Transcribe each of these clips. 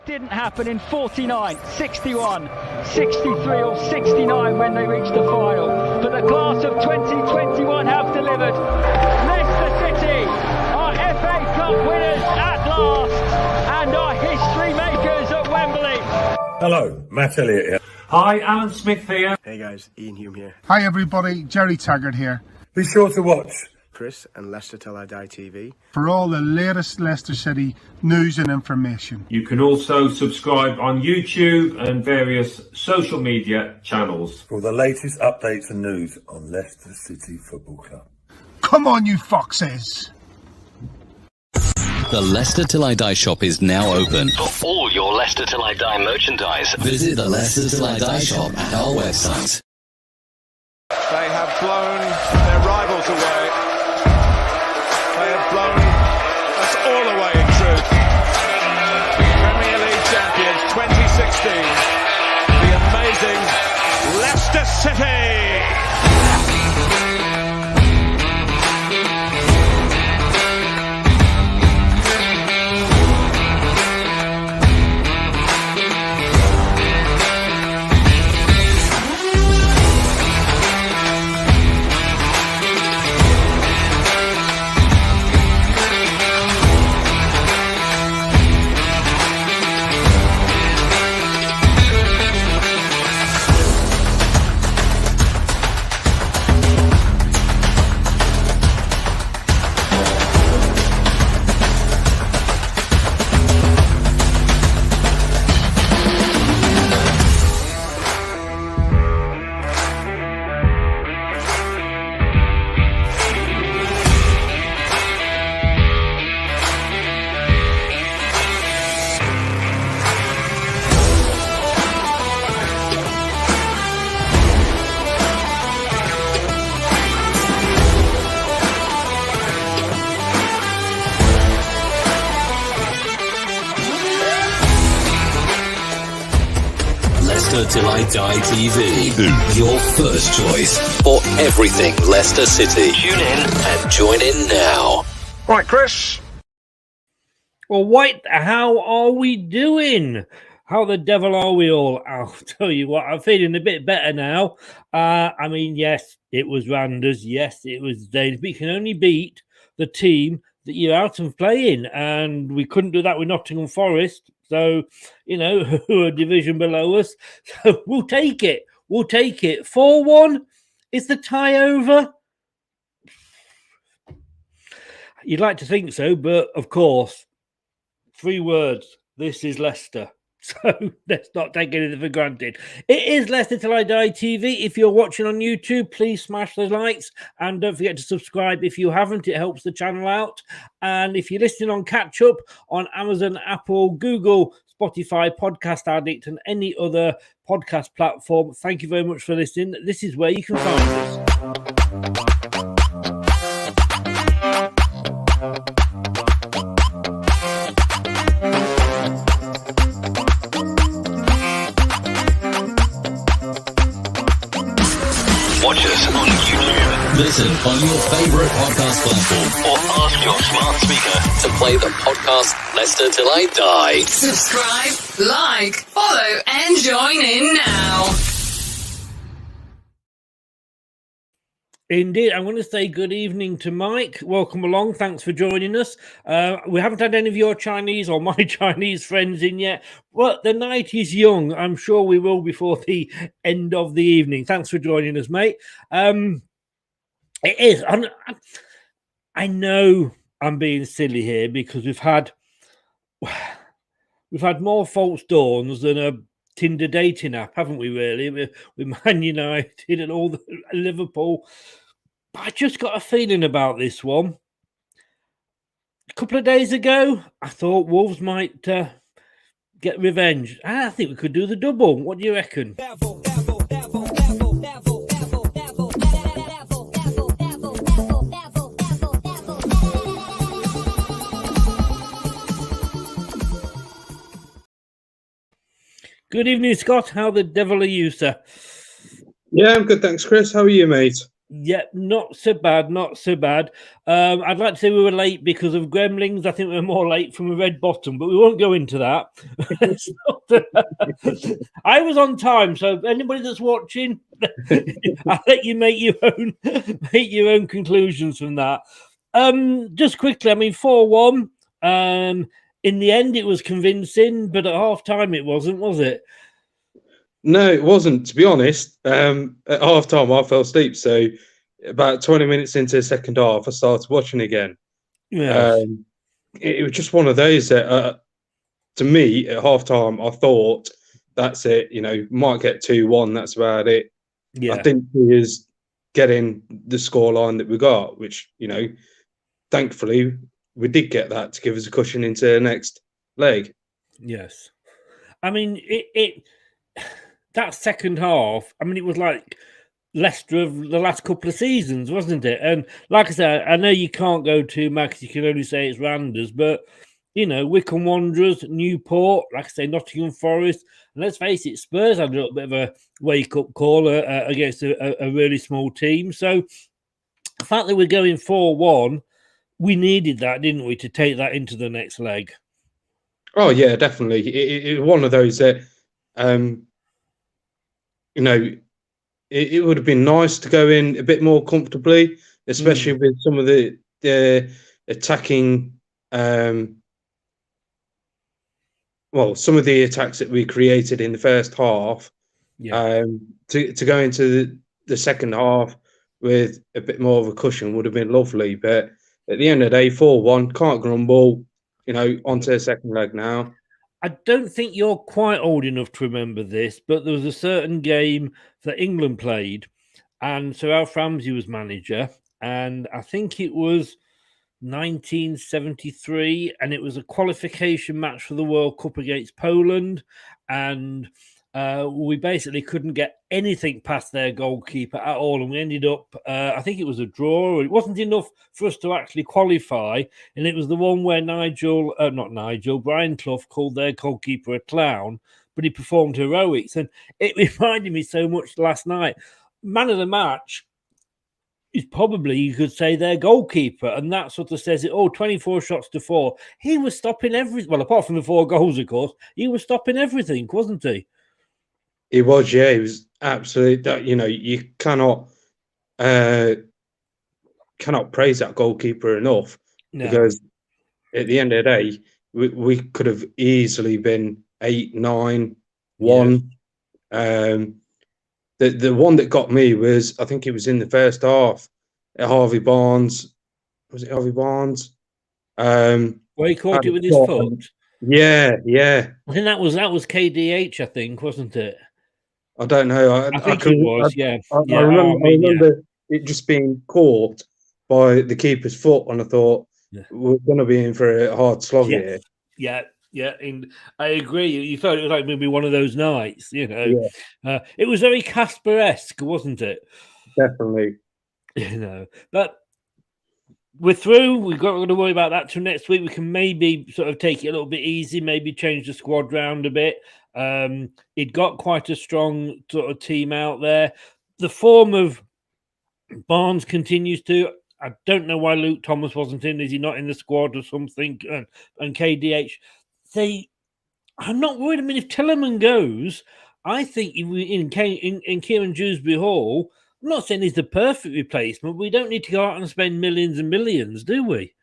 didn't happen in 49, 61, 63 or 69 when they reached the final. But the class of 2021 have delivered. Leicester City are FA Cup winners at last and are history makers at Wembley. Hello, Matt Elliott here. Hi, Alan Smith here. Hey guys, Ian Hume here. Hi everybody, Jerry Taggart here. Be sure to watch Chris and Leicester Till I Die TV for all the latest Leicester City news and information. You can also subscribe on YouTube and various social media channels for the latest updates and news on Leicester City Football Club. Come on, you foxes! The Leicester Till I Die shop is now open. For all your Leicester Till I Die merchandise, visit the Leicester Till I Die shop at our website. They have blown their rivals away. They have blown us all away in truth. Premier League champions 2016. The amazing Leicester City. Till I Die TV, your first choice for everything Leicester City. Tune in and join in now. Right, Chris. Well, White, how are we doing? How the devil are we all? I'll tell you what, I'm feeling a bit better now. I mean, yes, it was Randers. Yes, it was Danes. But you can only beat the team that you're out and playing. And we couldn't do that with Nottingham Forest. So, you know, who are a division below us. So we'll take it. We'll take it. 4-1. Is the tie over? You'd like to think so, but of course, 3 words. This is Leicester. So let's not take anything for granted. It is Leicester Till I Die TV. If you're watching on YouTube, please smash the likes and don't forget to subscribe if you haven't. It helps the channel out. And if you're listening on Catch Up on Amazon, Apple, Google, Spotify, Podcast Addict, and any other podcast platform, thank you very much for listening. This is where you can find us. watch us on YouTube. Listen on your favourite podcast platform. Or ask your smart speaker to play the podcast Leicester Till I Die. Subscribe, like, follow, and join in now. Indeed. I'm going to say good evening to Mike. Welcome along. Thanks for joining us. We haven't had any of your Chinese or my Chinese friends in yet, but the night is young. I'm sure we will before the end of the evening. Thanks for joining us, mate. It is. I know I'm being silly here because we've had more false dawns than a Tinder dating app, haven't we, really? With Man United and all the Liverpool. But I just got a feeling about this one. A couple of days ago, I thought Wolves might get revenge. I think we could do the double. What do you reckon? Good evening, Scott. How the devil are you, sir? Yeah, I'm good, thanks, Chris. How are you, mate? Yeah, not so bad, not so bad. I'd like to say we were late because of Gremlins. I think we were more late from a red bottom, but we won't go into that. I was on time, so anybody that's watching, I'll let you make your own conclusions from that. Just quickly, I mean, 4-1. In the end, it was convincing, but at half time, it wasn't, was it? No, it wasn't. To be honest, at half time I fell asleep. So about 20 minutes into the second half, I started watching again. Yes. It was just one of those that, to me, at half time, I thought that's it. You know, might get 2-1. That's about it. Yeah. I didn't see us getting the scoreline that we got, which, you know, thankfully we did get that to give us a cushion into the next leg. Yes. I mean, it that second half, I mean, it was like Leicester of the last couple of seasons, wasn't it? And like I said, I know you can't go too much, you can only say it's Randers, but, you know, Wycombe Wanderers, Newport, like I say, Nottingham Forest, and let's face it, Spurs had a little bit of a wake-up call against a really small team. So the fact that we're going 4-1, we needed that, didn't we, to take that into the next leg? Oh, yeah, definitely. It was one of those that, you know, it would have been nice to go in a bit more comfortably, especially with some of the attacking, some of the attacks that we created in the first half. Yeah. To go into the second half with a bit more of a cushion would have been lovely. But at the end of the day, 4-1, can't grumble. You know, onto the second leg now. I don't think you're quite old enough to remember this, but there was a certain game that England played, and Sir Alf Ramsey was manager, and I think it was 1973, and it was a qualification match for the World Cup against Poland, and we basically couldn't get anything past their goalkeeper at all, and we ended up, I think it was a draw. It wasn't enough for us to actually qualify, and it was the one where Brian Clough called their goalkeeper a clown, but he performed heroics, and it reminded me so much last night. Man of the match is probably, you could say, their goalkeeper, and that sort of says it all. 24 shots to 4. He was stopping everything. Well, apart from the 4 goals, of course, he was stopping everything, wasn't he? He was, yeah. He was absolutely. You know, you cannot praise that goalkeeper enough, because at the end of the day, we could have easily been 8-9-1. Yes. The one that got me was, I think it was in the first half, at Harvey Barnes. Was it Harvey Barnes? Where he caught it with his foot. Yeah. I think that was KDH, I think, wasn't it? I don't know. I think it was, yeah. I remember it just being caught by the keeper's foot, and I thought, we're going to be in for a hard slog here. Yeah. And I agree. You felt it was like maybe one of those nights, you know. Yeah. It was very Casper-esque, wasn't it? Definitely. You know, but we're through. We've got to worry about that till next week. We can maybe sort of take it a little bit easy, maybe change the squad round a bit. It got quite a strong sort of team out there. The form of Barnes continues to. I don't know why Luke Thomas wasn't in. Is he not in the squad or something? And KDH, I'm not worried. I mean, if Tillerman goes, I think in Kieran Dewsbury Hall, I'm not saying he's the perfect replacement. We don't need to go out and spend millions and millions, do we?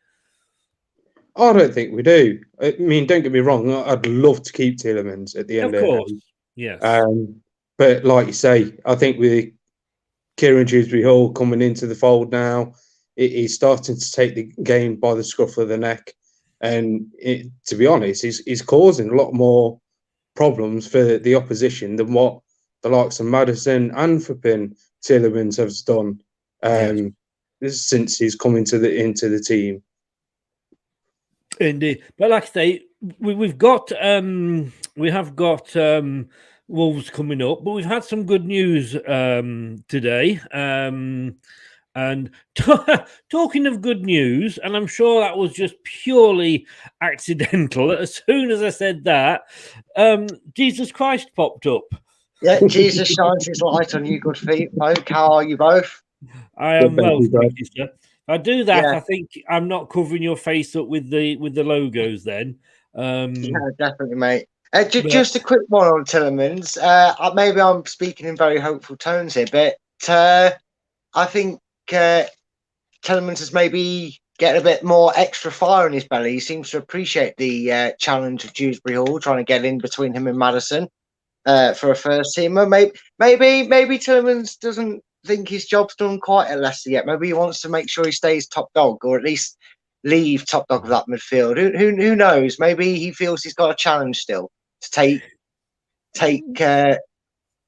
I don't think we do. I mean, don't get me wrong. I'd love to keep Tillermans at the end of the day. Yes. But like you say, I think with Kieran Dewsbury Hall coming into the fold now, he's starting to take the game by the scruff of the neck. And to be honest, he's causing a lot more problems for the opposition than what the likes of Maddison and Flipping Tillermans have done since he's come into the team. Indeed, but like I say, we have got Wolves coming up, but we've had some good news today. And talking of good news, and I'm sure that was just purely accidental. As soon as I said that, Jesus Christ popped up. Yeah, Jesus shines his light on you, good feet folk. How are you both? I am well, thank you, sir. If I do that, I think I'm not covering your face up with the logos then. Yeah, definitely, mate. Just a quick one on Tielemans. Maybe I'm speaking in very hopeful tones here, but I think Tielemans is maybe getting a bit more extra fire in his belly. He seems to appreciate the challenge of Dewsbury Hall, trying to get in between him and Maddison for a first teamer. Maybe Tielemans doesn't think his job's done quite at Leicester yet. Maybe he wants to make sure he stays top dog, or at least leave top dog of that midfield. Who knows? Maybe he feels he's got a challenge still to take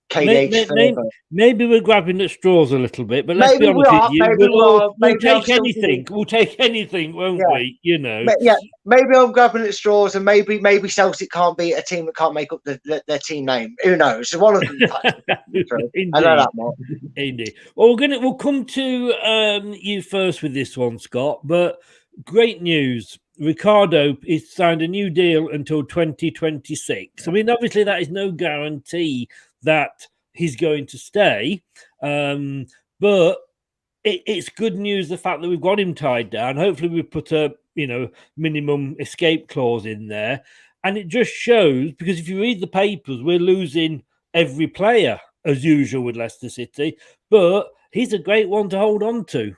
KDH further. Maybe we're grabbing at straws a little bit, but let's be honest with you. We'll take anything. We'll take anything, won't we? You know. Maybe I'm grabbing at straws, and maybe Celtic can't beat a team that can't make up their team name. Who knows? So one of them. I know that more. Indeed. Well, we'll come to you first with this one, Scott. But great news. Ricardo is signed a new deal until 2026. I mean, obviously, that is no guarantee that he's going to stay. But it's good news, the fact that we've got him tied down. Hopefully we put a minimum escape clause in there. And it just shows, because if you read the papers, we're losing every player, as usual with Leicester City. But he's a great one to hold on to.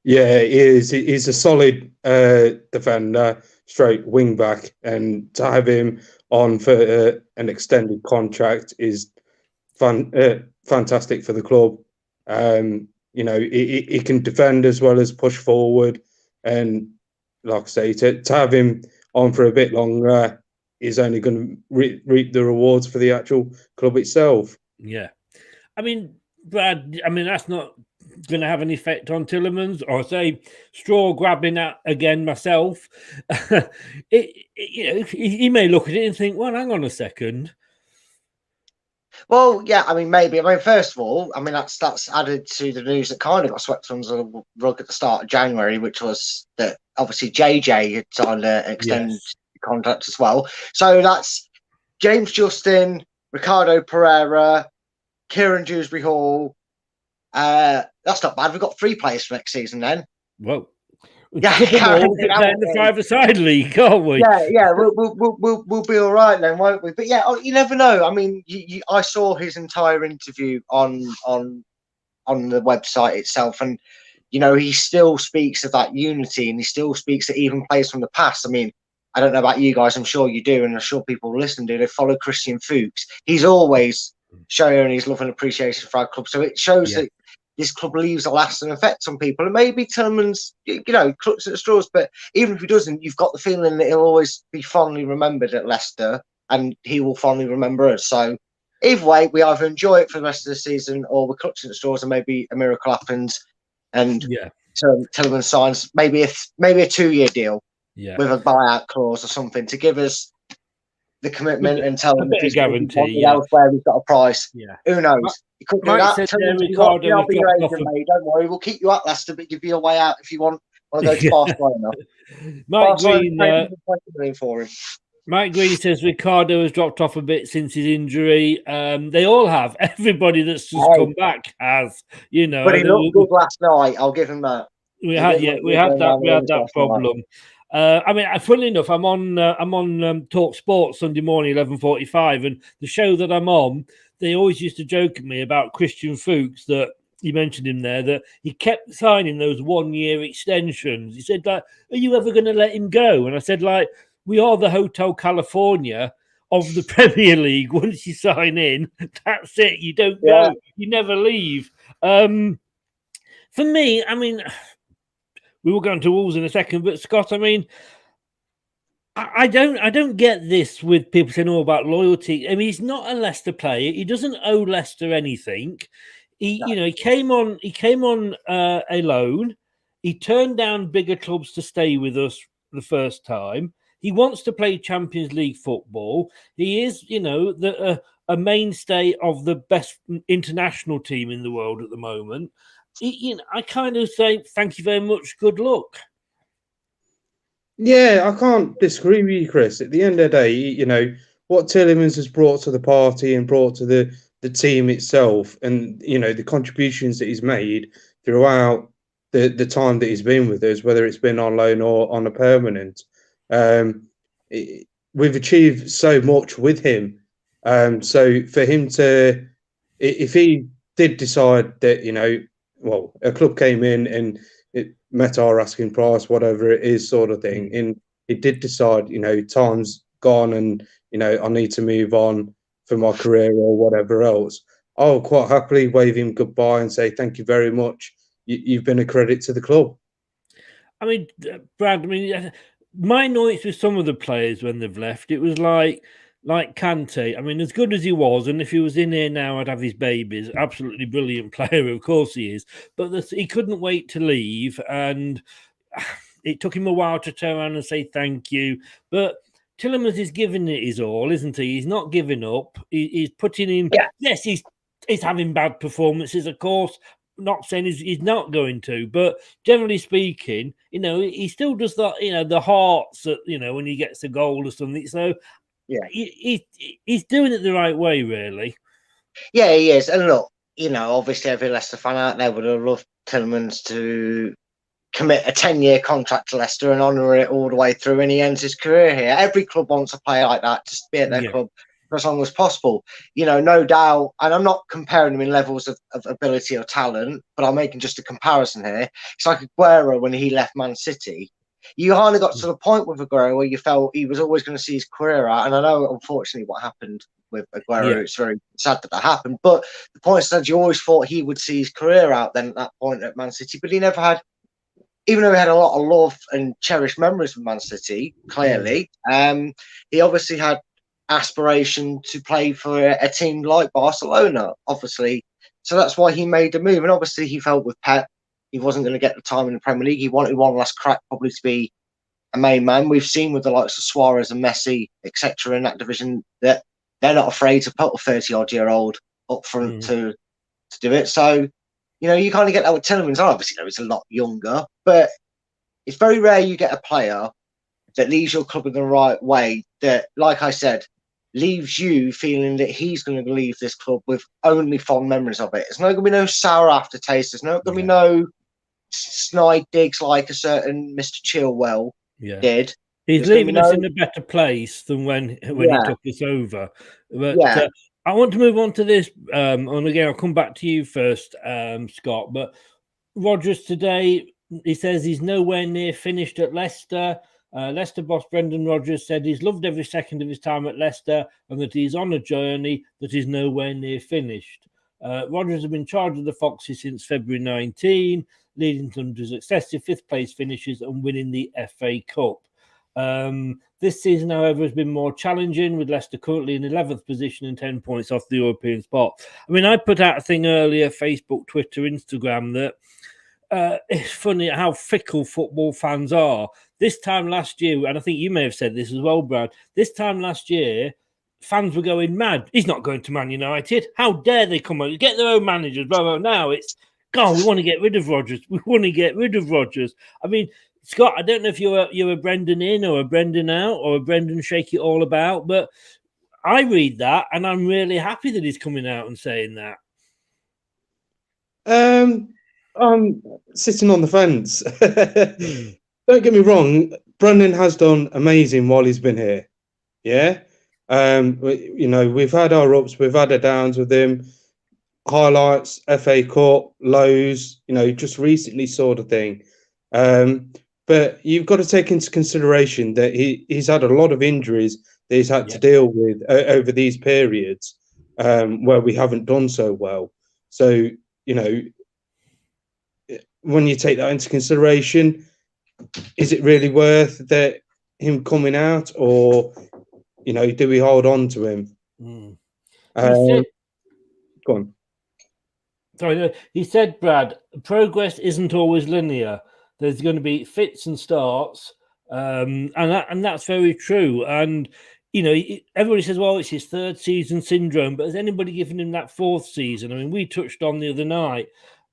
Yeah, he is. He's a solid defender, straight wing back. And to have him on for an extended contract is fantastic for the club. He can defend as well as push forward, and like I say, to have him on for a bit longer is only going to reap the rewards for the actual club itself. Yeah, I mean, Brad. I mean, that's not going to have an effect on Tielemans, or say straw grabbing at again myself. He may look at it and think, well, hang on a second. Well, yeah, I mean, maybe. I mean, first of all, I mean, that's added to the news that kind of got swept under the rug at the start of January, which was that obviously JJ had signed an extended contract as well. So that's James Justin, Ricardo Pereira, Kieran Dewsbury Hall. That's not bad. We've got 3 players for next season then. Whoa. Yeah, in the 5-a-side league, can't we? Yeah, we'll be all right then, won't we? But yeah, you never know. I mean, I saw his entire interview on the website itself, and he still speaks of that unity, and he still speaks to even players from the past. I mean, I don't know about you guys. I'm sure you do, and I'm sure people listen to. They follow Christian Fuchs. He's always showing his love and appreciation for our club, so it shows that this club leaves a lasting effect on people. And maybe Tielemans, clutches at the straws, but even if he doesn't, you've got the feeling that he'll always be fondly remembered at Leicester, and he will fondly remember us. So either way, we either enjoy it for the rest of the season, or we're clutching at straws and maybe a miracle happens and Tielemans signs maybe a 2-year deal with a buyout clause or something to give us the commitment and tell them a guarantee. Elsewhere we've got a price. Yeah. Who knows? You could do that. I'll be your agent, mate. Don't worry, we'll keep you at Leicester, but give you a way out if you want to go to Barcelona. Mike Green says Ricardo has dropped off a bit since his injury. They all have. Everybody that's just come back has. But he looked good last night. I'll give him that. We had that problem. I mean, funnily enough, I'm on Talk Sports Sunday morning, 11:45, and the show that I'm on, they always used to joke at me about Christian Fuchs, that you mentioned him there, that he kept signing those 1-year extensions. He said, like, are you ever going to let him go? And I said, like, we are the Hotel California of the Premier League. Once you sign in, that's it. You don't go. You never leave. For me, I mean, we will go into Wolves in a second, but Scott, I mean, I don't get this with people saying all about loyalty. I mean, he's not a Leicester player. He doesn't owe Leicester anything. He came on a loan. He turned down bigger clubs to stay with us the first time. He wants to play Champions League football. He is, a mainstay of the best international team in the world at the moment. I kind of say thank you very much. Good luck. Yeah, I can't disagree with you, Chris. At the end of the day, what Tielemans has brought to the party and brought to the the team itself and, the contributions that he's made throughout the time that he's been with us, whether it's been on loan or on a permanent. We've achieved so much with him. So for him to, if he did decide that, a club came in and it met our asking price, whatever it is, sort of thing, and he did decide, time's gone and, I need to move on for my career or whatever else, I'll quite happily wave him goodbye and say, thank you very much. You've been a credit to the club. I mean, Brad, my noise with some of the players when they've left, it was like Kante. I mean, as good as he was, and if he was in here now, I'd have his babies. Absolutely brilliant player, of course he is. But he couldn't wait to leave, and it took him a while to turn around and say thank you. But Tielemans is giving it his all, isn't he? He's not giving up. He's putting in. Yeah. Yes, he's having bad performances, of course. Not saying he's not going to, but generally speaking, he still does that. The hearts, when he gets a goal or something. So yeah, he's doing it the right way, really. Yeah, he is. And look, obviously every Leicester fan out there would have loved Tielemans to commit a 10-year contract to Leicester and honour it all the way through, and he ends his career here. Every club wants a player like that to be at their club for as long as possible. No doubt, and I'm not comparing him in levels of ability or talent, but I'm making just a comparison here. It's like Aguero when he left Man City. You kind of got to the point with Aguero where you felt he was always going to see his career out, and I know, unfortunately, what happened with Aguero, it's very sad that happened, but the point is that you always thought he would see his career out then at that point at Man City, but he never had. Even though he had a lot of love and cherished memories with Man City, clearly, he obviously had aspiration to play for a team like Barcelona, obviously. So that's why he made the move. And obviously he felt with Pep, he wasn't going to get the time in the Premier League. He wanted one last crack probably to be a main man. We've seen with the likes of Suarez and Messi, etc. in that division that they're not afraid to put a 30-odd-year-old up front to do it. So, you kind of get that with Tielemans. Obviously, he's a lot younger, but it's very rare you get a player that leaves your club in the right way that, like I said, leaves you feeling that he's going to leave this club with only fond memories of it. There's not going to be no sour aftertaste. There's not going to be no snide digs like a certain Mr. Chilwell did. He's leaving us in a better place than when he took us over. But I want to move on to this, and again, I'll come back to you first, Scott. But Rodgers today, he says he's nowhere near finished at Leicester. Leicester boss Brendan Rodgers said he's loved every second of his time at Leicester and that he's on a journey that is nowhere near finished. Rodgers has been in charge of the Foxes since February 19, leading them to successive fifth-place finishes and winning the FA Cup. This season, however, has been more challenging, with Leicester currently in 11th position and 10 points off the European spot. I mean, I put out a thing earlier, Facebook, Twitter, Instagram, that it's funny how fickle football fans are. This time last year, and I think you may have said this as well, Brad, this time last year, fans were going mad. He's not going to Man United. How dare they come on? Get their own managers, blah, blah. Now it's, God, we want to get rid of Rodgers. We want to get rid of Rodgers. I mean, Scott, I don't know if you're a Brendan in or a Brendan out or a Brendan shake it all about, but I read that and I'm really happy that he's coming out and saying that. I'm sitting on the fence. Don't get me wrong, Brendan has done amazing while he's been here. Yeah. We've had our ups, we've had our downs with him, highlights, FA Cup, lows, just recently sort of thing. But you've got to take into consideration that he's had a lot of injuries that he's had to deal with over these periods where we haven't done so well. So, when you take that into consideration, is it really worth that him coming out, or do we hold on to him? Go on. Sorry, he said, Brad, progress isn't always linear. There's going to be fits and starts, and that's very true. And everybody says, well, it's his third season syndrome, but has anybody given him that fourth season? I mean, we touched on the other night.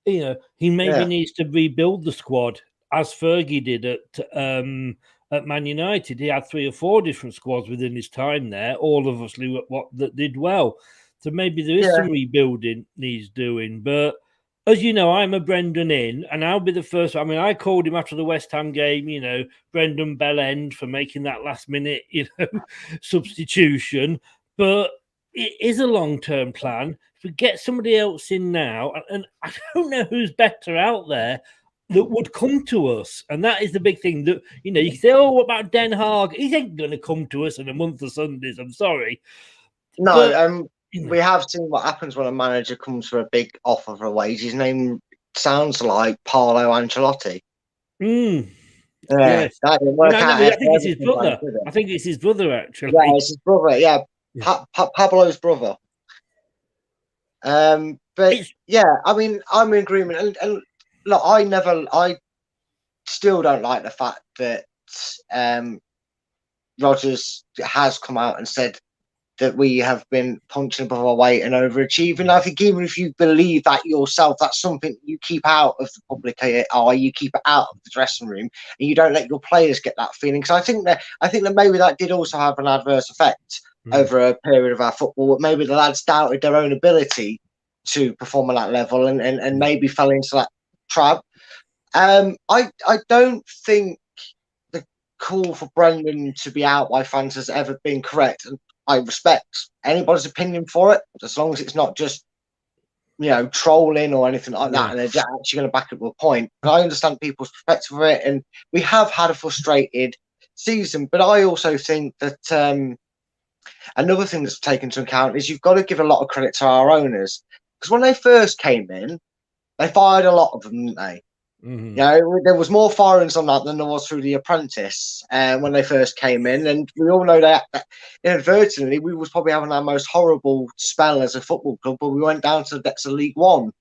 He maybe needs to rebuild the squad, as Fergie did at Man United. He had 3 or 4 different squads within his time there, all obviously that did well. So maybe there is some rebuilding needs doing. But as you know, I'm a Brendan in, and I'll be the first. I mean, I called him after the West Ham game, Brendan Bellend for making that last minute, substitution. But it is a long-term plan. If we get somebody else in now, and I don't know who's better out there that would come to us, and that is the big thing. That you can say, "Oh, what about Den Haag? He ain't going to come to us in a month of Sundays." I'm sorry. No, we have seen what happens when a manager comes for a big offer for a wage. His name sounds like Paolo Ancelotti. Yes, that didn't work out. I think it's his brother. I think it's his brother, actually. Yeah, it's his brother. Yeah, Pablo's brother. But yeah, I mean, I'm in agreement. And look, I still don't like the fact that Rodgers has come out and said that we have been punching above our weight and overachieving. I think even if you believe that yourself, that's something you keep out of the public eye, you keep it out of the dressing room, and you don't let your players get that feeling. Because I think that maybe that did also have an adverse effect over a period of our football. Maybe the lads doubted their own ability to perform at that level and maybe fell into that trap. I don't think the call for Brendan to be out by fans has ever been correct. And I respect anybody's opinion for it, as long as it's not just, trolling or anything like that, and they're actually going to back up with a point. But I understand people's perspective of it, and we have had a frustrated season. But I also think that another thing that's taken into account is you've got to give a lot of credit to our owners, because when they first came in, they fired a lot of them, didn't they? There was more firings on that than there was through The Apprentice when they first came in, and we all know that inadvertently we was probably having our most horrible spell as a football club, but we went down to the depths of League One.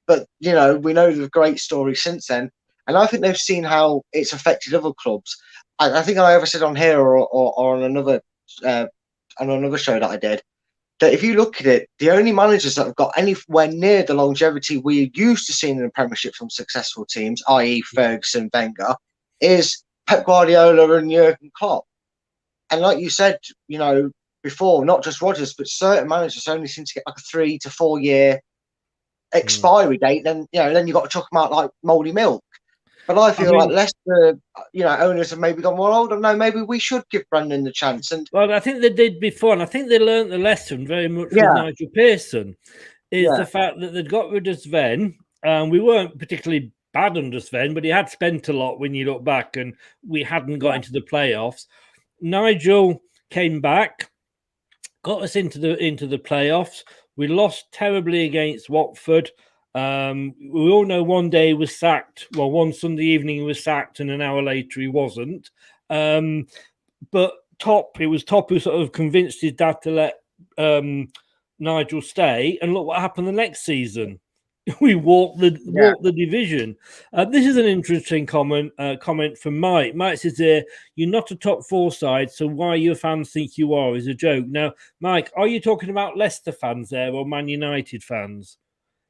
But we know the great story since then, and I think they've seen how it's affected other clubs. I think I ever said on here or on another show that I did, that if you look at it, the only managers that have got anywhere near the longevity we're used to seeing in the Premiership from successful teams, i.e. Ferguson, Wenger, is Pep Guardiola and Jurgen Klopp. And like you said, before, not just Rodgers, but certain managers only seem to get like a 3 to 4 year expiry date. Then you've got to chuck them out like mouldy milk. But I feel like Leicester, owners have maybe gone, well, I don't know, maybe we should give Brendan the chance. And I think they did before, and I think they learnt the lesson very much with Nigel Pearson, is the fact that they'd got rid of Sven, and we weren't particularly bad under Sven, but he had spent a lot when you look back, and we hadn't got into the playoffs. Nigel came back, got us into the playoffs. We lost terribly against Watford. We all know one day he was sacked. Well, one Sunday evening he was sacked, and an hour later he wasn't. But it was Top who sort of convinced his dad to let Nigel stay. And look what happened the next season. We walked the division. This is an interesting comment from Mike. Mike says here, you're not a top 4 side, so why your fans think you are is a joke. Now, Mike, are you talking about Leicester fans there or Man United fans?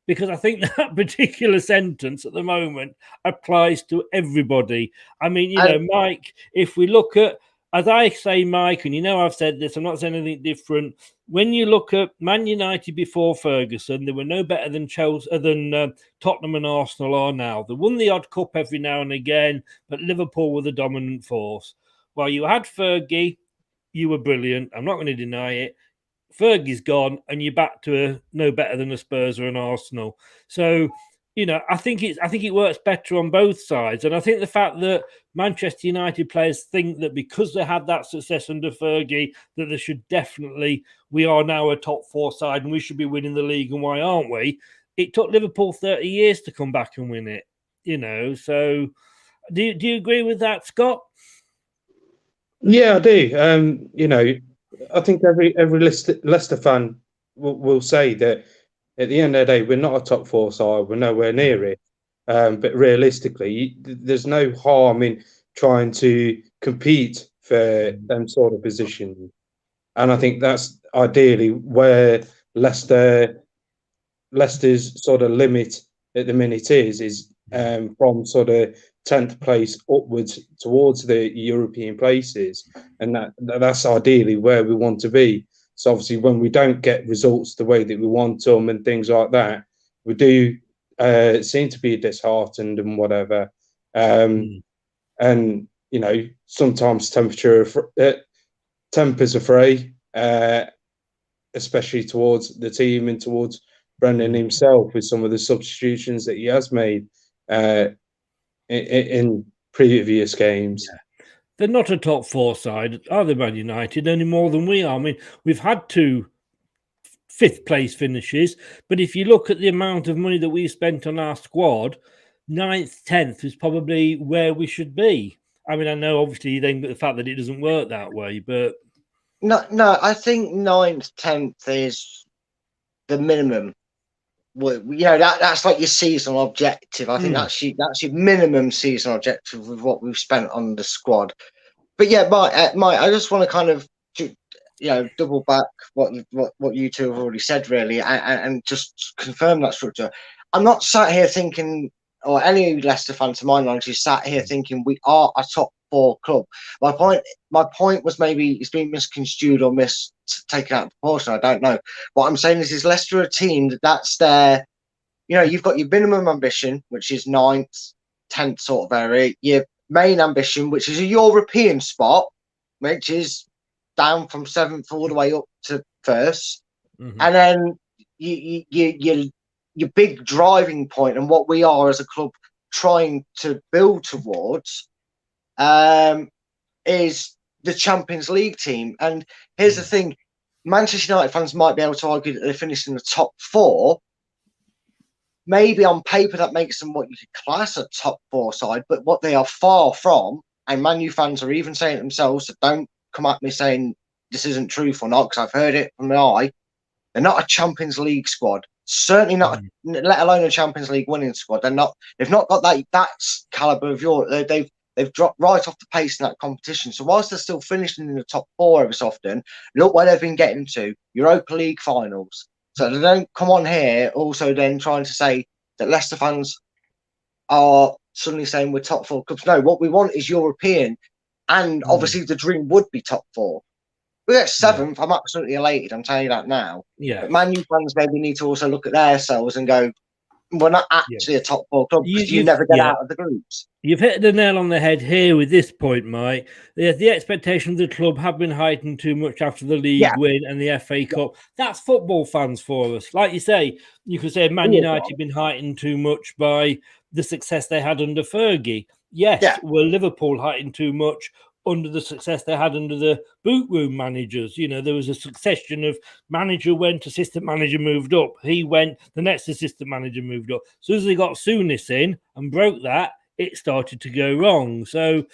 Because I think that particular sentence at the moment applies to everybody. I mean, Mike, if we look at, as I say, Mike, and I've said this, I'm not saying anything different. When you look at Man United before Ferguson, they were no better than Tottenham and Arsenal are now. They won the odd cup every now and again, but Liverpool were the dominant force. While you had Fergie, you were brilliant. I'm not going to deny it. Fergie's gone, and you're back to no better than a Spurs or an Arsenal. So, I think it works better on both sides. And I think the fact that Manchester United players think that because they had that success under Fergie, that they should we are now a top 4 side and we should be winning the league, and why aren't we? It took Liverpool 30 years to come back and win it, So do you agree with that, Scott? Yeah, I do. I think every Leicester fan will say that at the end of the day, we're not a top 4 side. We're nowhere near it. But realistically, there's no harm in trying to compete for them sort of positions. And I think that's ideally where Leicester's sort of limit at the minute is from sort of 10th place upwards towards the European places, and that's ideally where we want to be. So obviously, when we don't get results the way that we want them and things like that, we do seem to be disheartened and whatever. And sometimes tempers are frayed, especially towards the team and towards Brendan himself with some of the substitutions that he has made in previous games. Yeah. They're not a top 4 side, are they, Man United, any more than we are? I mean, we've had 2 5th place finishes, but if you look at the amount of money that we spent on our squad, 9th, 10th is probably where we should be. I mean, I know obviously then the fact that it doesn't work that way, but no, I think 9th, 10th is the minimum. That's like your seasonal objective. I think that's your minimum seasonal objective with what we've spent on the squad. But yeah, Mike, I just want to kind of double back what you two have already said, really, and just confirm that structure. I'm not sat here thinking, or any Leicester fan to my knowledge is sat here thinking we are a top 4 club. My point was maybe it's been misconstrued or taken out of proportion. I don't know. What I'm saying is Leicester a team that's their, you've got your minimum ambition, which is 9th, 10th sort of area. Your main ambition, which is a European spot, which is down from 7th all the way up to 1st. And then your big driving point and what we are as a club trying to build towards is the Champions League team. And here's the thing, Manchester United fans might be able to argue that they finished in the top 4. Maybe on paper that makes them what you could class a top 4 side, but what they are far from, and Man U fans are even saying it themselves, so don't come at me saying this isn't truth or not, because I've heard it from the eye. They're not a Champions League squad. Certainly not, let alone a Champions League winning squad. They've not got that caliber of Europe. They've dropped right off the pace in that competition. So whilst they're still finishing in the top 4 every so often, look where they've been getting to, Europa League finals. So they don't come on here also then trying to say that Leicester fans are suddenly saying we're top 4 clubs. No, what we want is European, and obviously the dream would be top 4. We get 7th, I'm absolutely elated, I'm telling you that now. Yeah. But Man U fans maybe need to also look at themselves and go, we're not actually a top 4 club because you never get out of the groups. You've hit the nail on the head here with this point, Mike. The expectations of the club have been heightened too much after the league win and the FA Cup. That's football fans for us. Like you say, you could say Man United been heightened too much by the success they had under Fergie. Yes, were Liverpool heightened too much under the success they had under the boot room managers? There was a succession of manager went, assistant manager moved up. He went, the next assistant manager moved up. As soon as they got Souness in and broke that, it started to go wrong. So,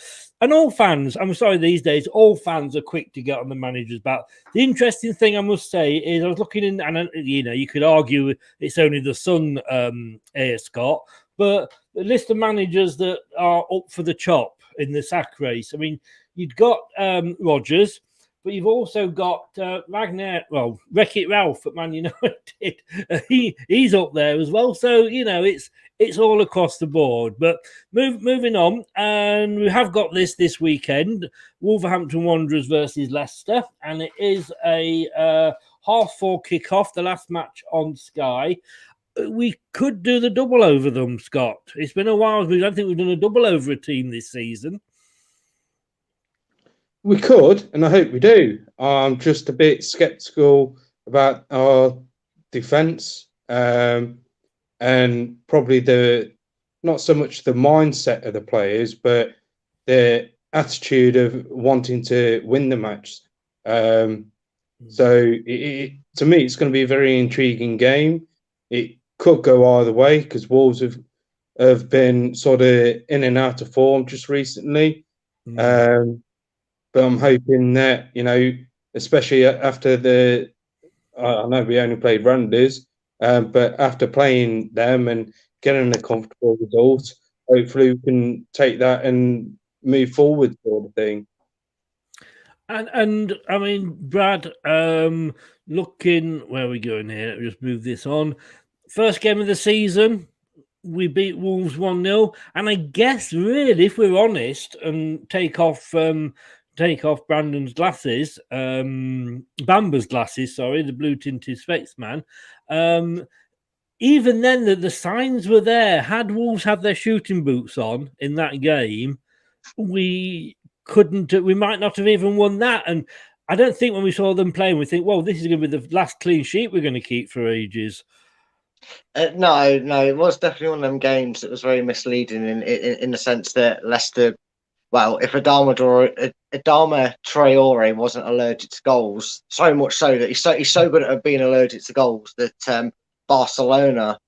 and all fans, I'm sorry, these days, all fans are quick to get on the manager's back. The interesting thing I must say is I was looking in, and you could argue it's only the Sun here, Scott, but the list of managers that are up for the chop in the sack race. I mean, you've got Rodgers, but you've also got Wreck-It Ralph at Man United. He's up there as well. So, it's all across the board. But moving on, and we have got this weekend, Wolverhampton Wanderers versus Leicester, and it is a 4:30 kickoff, the last match on Sky. We could do the double over them, Scott. It's been a while. I don't think we've done a double over a team this season. We could, and I hope we do. I'm just a bit sceptical about our defence, and probably not so much the mindset of the players, but the attitude of wanting to win the match. So to me, it's going to be a very intriguing game. It could go either way because Wolves have been sort of in and out of form just recently. But I'm hoping that, especially after I know we only played Randers, but after playing them and getting a comfortable result, hopefully we can take that and move forward sort of thing. And I mean, Brad, looking, where are we going here? Let me just move this on. First game of the season, we beat Wolves 1-0. And I guess, really, if we're honest and take off take off Brandon's glasses, Bamba's glasses, sorry, the blue tinted specs man. Even then, the signs were there. Had Wolves had their shooting boots on in that game, we might not have even won that. And I don't think when we saw them playing, we think, well, this is going to be the last clean sheet we're going to keep for ages. No, it was definitely one of them games that was very misleading in the sense that Leicester, well, if Adama Traore wasn't allergic to goals, so much so that he's so good at being allergic to goals that Barcelona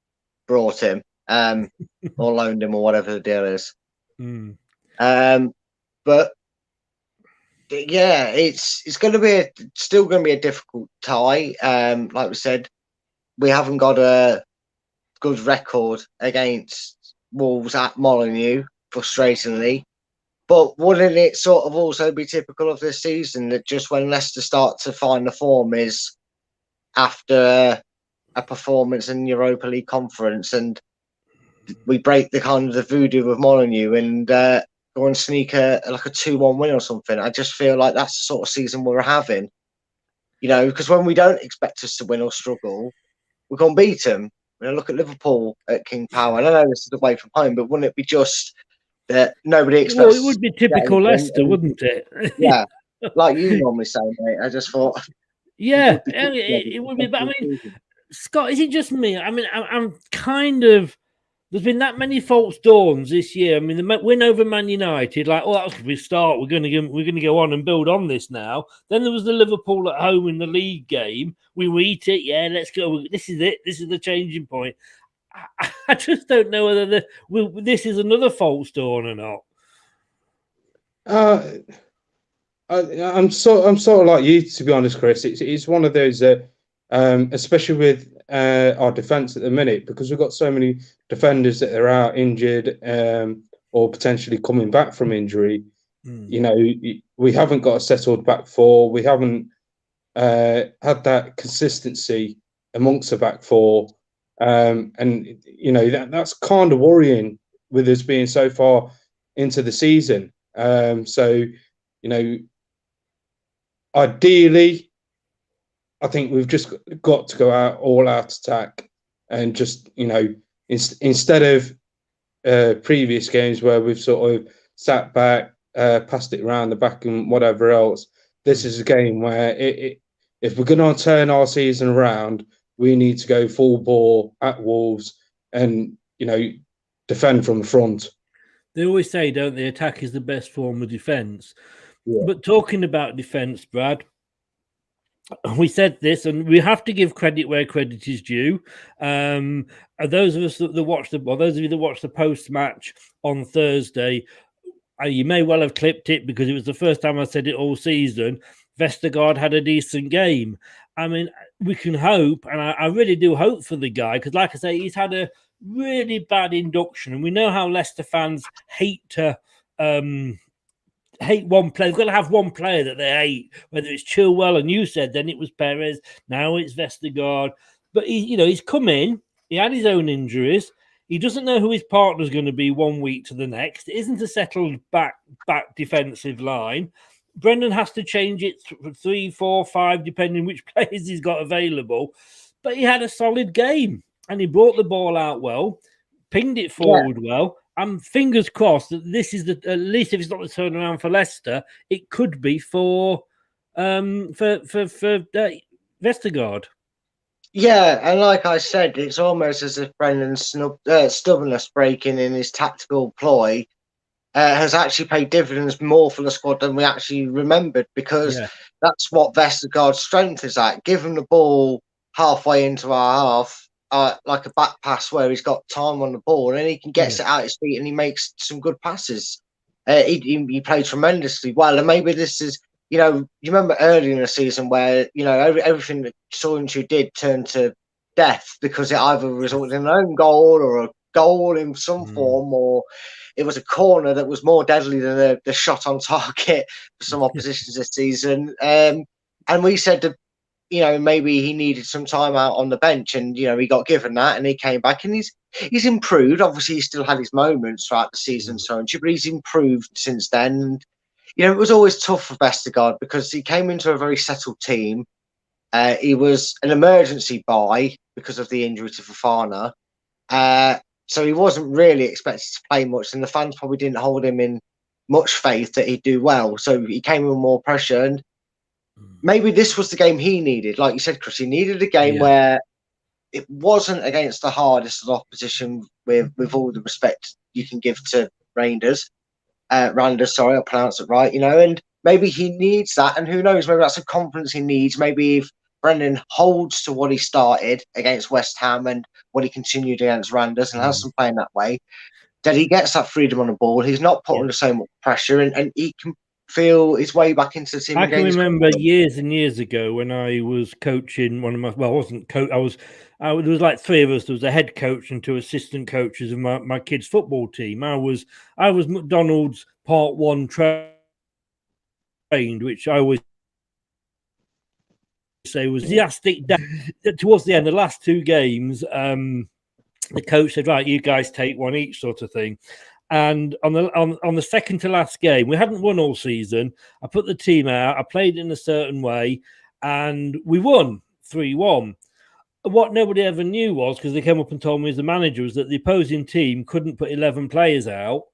brought him or loaned him or whatever the deal is. But yeah, it's going to be still going to be a difficult tie. Like we said, we haven't got a good record against Wolves at Molineux, frustratingly. But wouldn't it sort of also be typical of this season that just when Leicester start to find the form is after a performance in Europa League conference and we break the kind of the voodoo of Molineux and go and sneak a 2-1 win or something? I just feel like that's the sort of season we're having. You know, because when we don't expect us to win or struggle, we're going to beat them. Look at Liverpool at King Power. I don't know this is away from home, but wouldn't it be just that nobody expects? Well, it would be typical Leicester, wouldn't it? Yeah, like you normally say, mate. I just thought. Yeah, it would be. But I mean, Scott, is it just me? I mean, I'm kind of. There's been that many false dawns this year. I mean, the win over Man United, like, oh, that's a start. We're going to go on and build on this now. Then there was the Liverpool at home in the league game. We eat it, yeah. Let's go. This is it. This is the changing point. I just don't know whether this is another false dawn or not. I'm sort of like you, to be honest, Chris. It's one of those that, especially with our defence at the minute, because we've got so many defenders that are out injured or potentially coming back from injury. You know, we haven't got a settled back four. We haven't had that consistency amongst the back four, and you know that's kind of worrying with us being so far into the season. So, you know, ideally, I think we've just got to go out all out attack and just, you know, instead of previous games where we've sort of sat back, passed it around the back and whatever else. This is a game where if we're going to turn our season around, we need to go full bore at Wolves and, you know, defend from the front. They always say, don't they, attack is the best form of defence. Yeah. But talking about defence, Brad, we said this, and we have to give credit where credit is due. Those of us that watched those of you that watched the post-match on Thursday, you may well have clipped it because it was the first time I said it all season. Vestergaard had a decent game. I mean, we can hope, and I really do hope for the guy, because like I say, he's had a really bad induction, and we know how Leicester fans hate to hate one player. They've got to have one player that they hate, whether it's Chilwell, and you said then it was Perez, now it's Vestergaard. But he's come in, he had his own injuries. He doesn't know who his partner's going to be 1 week to the next. It isn't a settled back defensive line. Brendan has to change it 3, 4, 5, depending which players he's got available. But he had a solid game, and he brought the ball out well, pinged it forward well. I'm fingers crossed that this is at least if it's not the turnaround for Leicester, it could be for Vestergaard. Yeah, and like I said, it's almost as if Brendan's stubbornness breaking in his tactical ploy has actually paid dividends more for the squad than we actually remembered, because that's what Vestergaard's strength is at. Give him the ball halfway into our half, like a back pass where he's got time on the ball, and he can get it out his feet and he makes some good passes. He played tremendously well, and maybe this is, you know, you remember early in the season where, you know, everything that Soyuncu did turned to death because it either resulted in an own goal or a goal in some form, or it was a corner that was more deadly than the shot on target for some oppositions this season. And we said that, you know, maybe he needed some time out on the bench, and, you know, he got given that and he came back and he's improved. Obviously, he still had his moments throughout the season, but he's improved since then. And, it was always tough for Vestergaard because he came into a very settled team. He was an emergency buy because of the injury to Fofana. So he wasn't really expected to play much, and the fans probably didn't hold him in much faith that he'd do well. So he came with more pressure, and maybe this was the game he needed. Like you said, Chris, he needed a game where it wasn't against the hardest of opposition, with all the respect you can give to Randers, sorry, I'll pronounce it right, and maybe he needs that, and who knows, maybe that's a confidence he needs. Maybe if Brendan holds to what he started against West Ham and what he continued against Randers and has them playing that way, that he gets that freedom on the ball, he's not put under so much pressure, and he can feel his way back into the team. I can remember years and years ago when I was coaching one of my, well, I wasn't coach, there was like three of us. There was a head coach and two assistant coaches of my kids' football team. I was McDonald's Part 1 trained, which I always say was enthusiastic. Towards the end, the last two games, the coach said, "Right, you guys take one each," sort of thing. And on the second to last game, we hadn't won all season. I put the team out. I played in a certain way, and we won 3-1. What nobody ever knew was, because they came up and told me as the manager, was that the opposing team couldn't put 11 players out,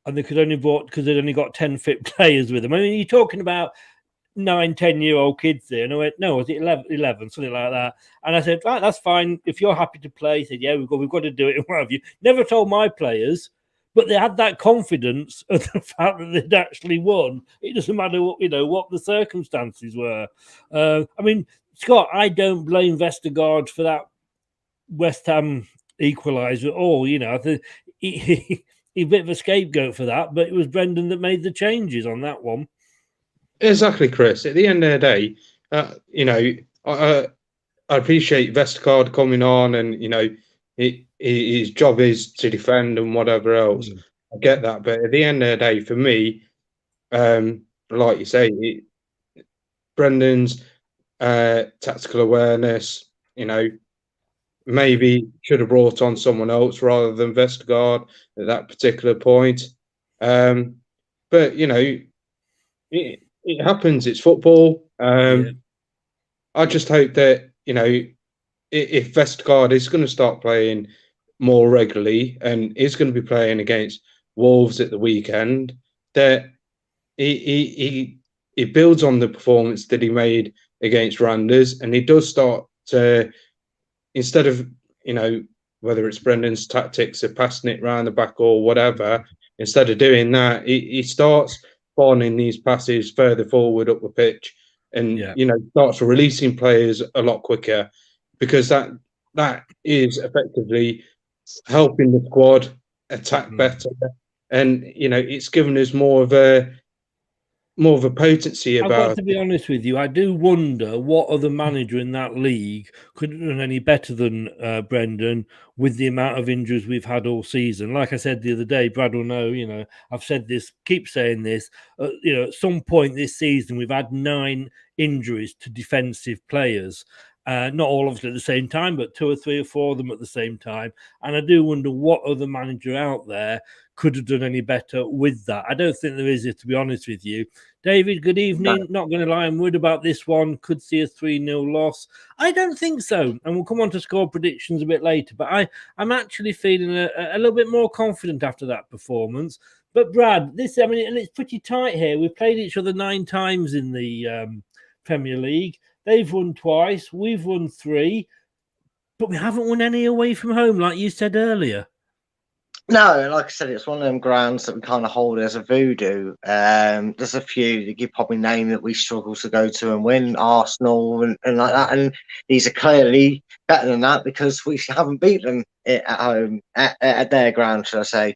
and they could only vote because they'd only got 10 fit players with them. I mean, you're talking about 9, 10-year-old kids there. And I went, no, was it 11, something like that? And I said, right, that's fine. If you're happy to play, he said, yeah, we've got to do it. And what have you? Never told my players, but they had that confidence of the fact that they'd actually won. It doesn't matter what the circumstances were. I mean, Scott, I don't blame Vestergaard for that West Ham equaliser at all. I think he's a bit of a scapegoat for that, but it was Brendan that made the changes on that one. Exactly, Chris. At the end of the day, I appreciate Vestergaard coming on, and his job is to defend and whatever else. I get that, but at the end of the day, for me, like you say, Brendan's tactical awareness, maybe should have brought on someone else rather than Vestergaard at that particular point. But it happens. It's football. I just hope that if Vestergaard is going to start playing more regularly and is going to be playing against Wolves at the weekend, that he builds on the performance that he made against Randers, and he does start to, instead of whether it's Brendan's tactics of passing it around the back or whatever, instead of doing that, he starts spawning these passes further forward up the pitch, and starts releasing players a lot quicker, because that is effectively helping the squad attack better, and it's given us more of a potency about. I've got to be honest with you, I do wonder what other manager in that league could have done any better than Brendan with the amount of injuries we've had all season. Like I said the other day, Brad will know, I've said this, keep saying this, at some point this season we've had 9 injuries to defensive players. Not all of them at the same time, but 2 or 3 or 4 of them at the same time. And I do wonder what other manager out there could have done any better with that. I don't think there is, to be honest with you. David, good evening. No. Not going to lie, I'm worried about this one. Could see a 3-0 loss. I don't think so. And we'll come on to score predictions a bit later. But I'm actually feeling a little bit more confident after that performance. But Brad, and it's pretty tight here. We've played each other 9 times in the Premier League. They've won twice. We've won 3. But we haven't won any away from home, like you said earlier. No, like I said, it's one of them grounds that we kind of hold as a voodoo. There's a few that you probably name that we struggle to go to and win, Arsenal and like that. And these are clearly better than that because we haven't beat them at home, at their ground, should I say,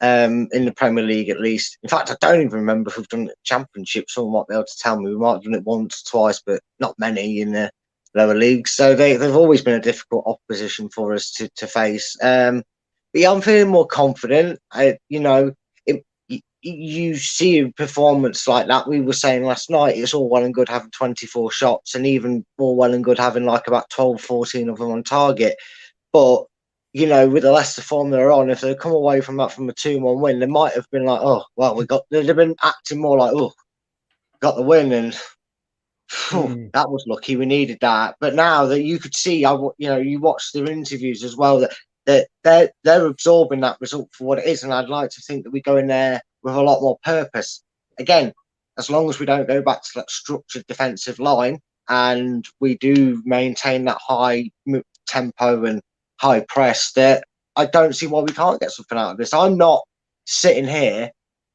in the Premier League at least. In fact, I don't even remember if we've done it in the Championship. Someone might be able to tell me. We might have done it once or twice, but not many in the lower leagues. So they've always been a difficult opposition for us to face. But yeah, I'm feeling more confident. You see a performance like that. We were saying last night, it's all well and good having 24 shots and even more well and good having like about 12, 14 of them on target. But you know, with the Leicester form they're on, if they come away from that from a 2-1 win, they might have been like, oh, well, they'd have been acting more like, oh, got the win, and that was lucky. We needed that. But now that you could see, you watch their interviews as well, that they're absorbing that result for what it is, and I'd like to think that we go in there with a lot more purpose. Again, as long as we don't go back to that structured defensive line and we do maintain that high tempo and high press, that I don't see why we can't get something out of this. I'm not sitting here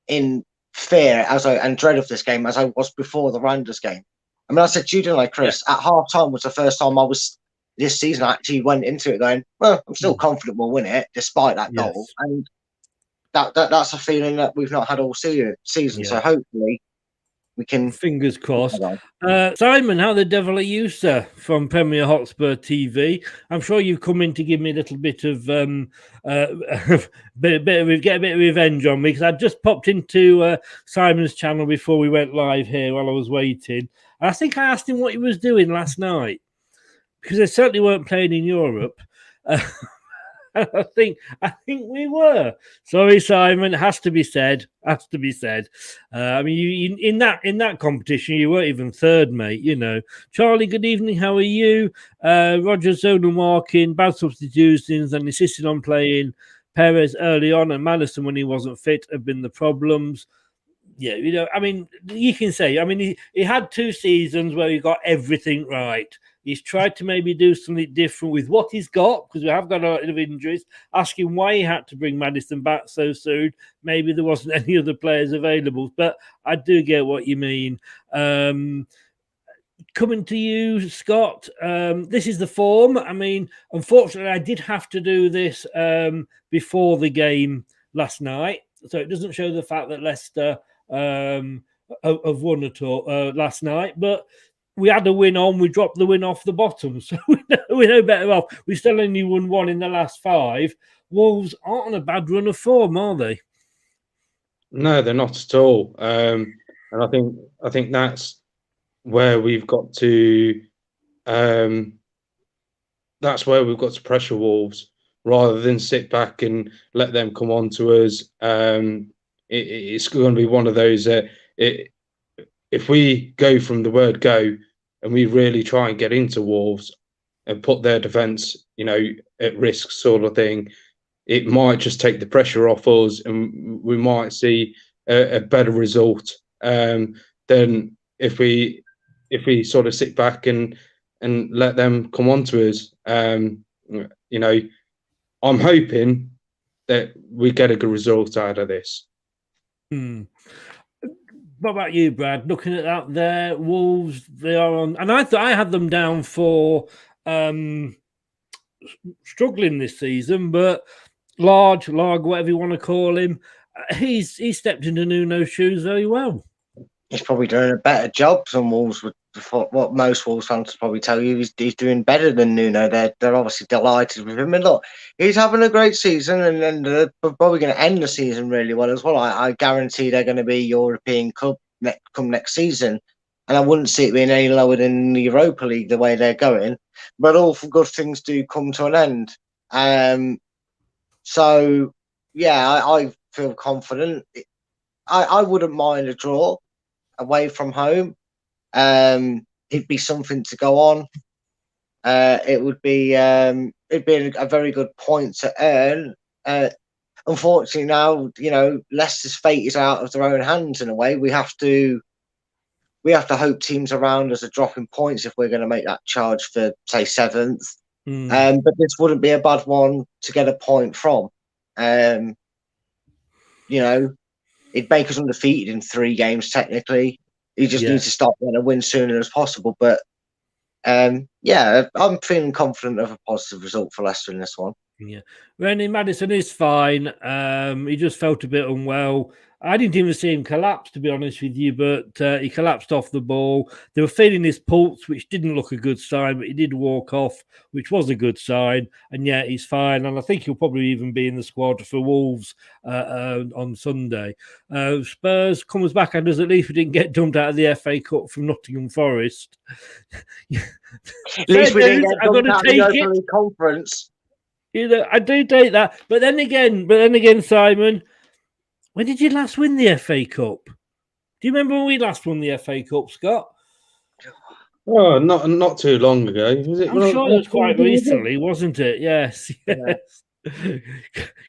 in fear and dread of this game as I was before the Randers game. I mean, I said to you, didn't I, Chris? Yeah. At half time was the first time this season I actually went into it going, well, I'm still confident we'll win it despite that goal. And that's a feeling that we've not had all season. Yeah. So hopefully we can. Fingers crossed. Simon, how the devil are you, sir, from Premier Hotspur TV? I'm sure you've come in to give me a little bit of get a bit of revenge on me, because I just popped into Simon's channel before we went live here while I was waiting. And I think I asked him what he was doing last night, because they certainly weren't playing in Europe. I think we were. Sorry, Simon. Has to be said. Has to be said. I mean, you in that competition, you weren't even third, mate. You know, Charlie. Good evening. How are you? Roger zonal marking, bad substitutions, and insisting on playing Perez early on, and Madison when he wasn't fit have been the problems. Yeah, you know, I mean, you can say. I mean, he had 2 seasons where he got everything right. He's tried to maybe do something different with what he's got, because we have got a lot of injuries. Asking why he had to bring Madison back so soon. Maybe there wasn't any other players available, but I do get what you mean. Coming to you, Scott, this is the form. I mean, unfortunately, I did have to do this before the game last night, so it doesn't show the fact that Leicester have won at all last night, but we had a win on, we dropped the win off the bottom, so we're no better off. We still only won 1 in the last 5. Wolves aren't on a bad run of form, are they? No, they're not at all. And I think that's where we've got to. That's where we've got to pressure Wolves rather than sit back and let them come on to us. It's going to be one of those. If we go from the word go and we really try and get into Wolves and put their defence, you know, at risk, sort of thing, it might just take the pressure off us, and we might see a better result than if we sort of sit back and let them come on to us. You know, I'm hoping that we get a good result out of this. What about you, Brad? Looking at that there, Wolves, they are on, and I had them down for struggling this season, but Larg, whatever you want to call him, he's stepped into Nuno's shoes very well. He's probably doing a better job than Wolves would. What most Wolves fans would probably tell you, he's doing better than Nuno. They're obviously delighted with him. And look, he's having a great season, and they're probably going to end the season really well as well. I guarantee they're going to be European Cup come next season, and I wouldn't see it being any lower than the Europa League the way they're going. But all good things do come to an end. So yeah, I feel confident. I wouldn't mind a draw away from home. It'd be something to go on. It'd be a very good point to earn. Unfortunately, now Leicester's fate is out of their own hands in a way. We have to hope teams around us are dropping points if we're going to make that charge for, say, 7th. But this wouldn't be a bad one to get a point from. It'd make us undefeated in 3 games technically. You just need to stop getting a win sooner as possible. But I'm feeling confident of a positive result for Leicester in this one. Yeah, Rennie Madison is fine. He just felt a bit unwell. I didn't even see him collapse, to be honest with you, but he collapsed off the ball. They were feeling his pulse, which didn't look a good sign, but he did walk off, which was a good sign. And yeah, he's fine. And I think he'll probably even be in the squad for Wolves on Sunday. Spurs comes back and does at least we didn't get dumped out of the FA Cup from Nottingham Forest. At least we didn't get dumped out of the Europa League Conference. I do take that. But then again, Simon, when did you last win the FA Cup? Do you remember when we last won the FA Cup, Scott? Oh, not too long ago. Was it? I'm sure it was quite recently, wasn't it? Yes.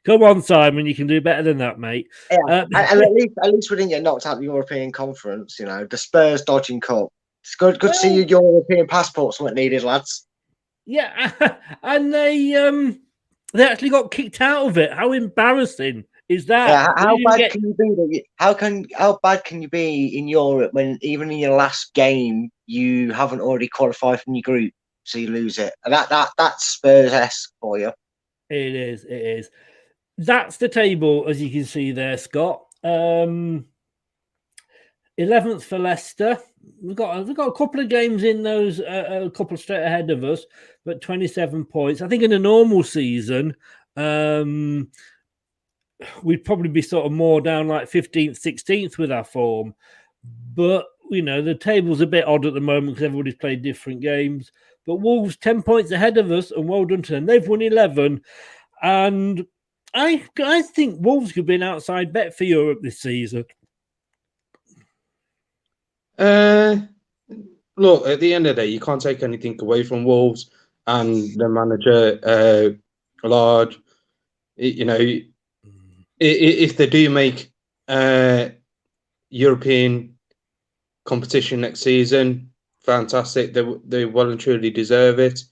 Come on, Simon, you can do better than that, mate. Yeah, and at least we didn't get knocked out of the European Conference. The Spurs dodging cup. It's good to see your European passports weren't needed, lads. Yeah, and they actually got kicked out of it. How embarrassing is that? Yeah, how bad can you be? How bad can you be in Europe when even in your last game you haven't already qualified from your group, so you lose it? And that's Spurs-esque for you. It is. That's the table, as you can see there, Scott. 11th for Leicester. We've got a couple of games in those, a couple straight ahead of us, but 27 points. I think in a normal season, we'd probably be sort of more down like 15th, 16th with our form. But, the table's a bit odd at the moment because everybody's played different games. But Wolves 10 points ahead of us, and well done to them. They've won 11. And I think Wolves could be an outside bet for Europe this season. Look, at the end of the day, you can't take anything away from Wolves and the manager, Large. If they do make European competition next season, fantastic. They well and truly deserve it.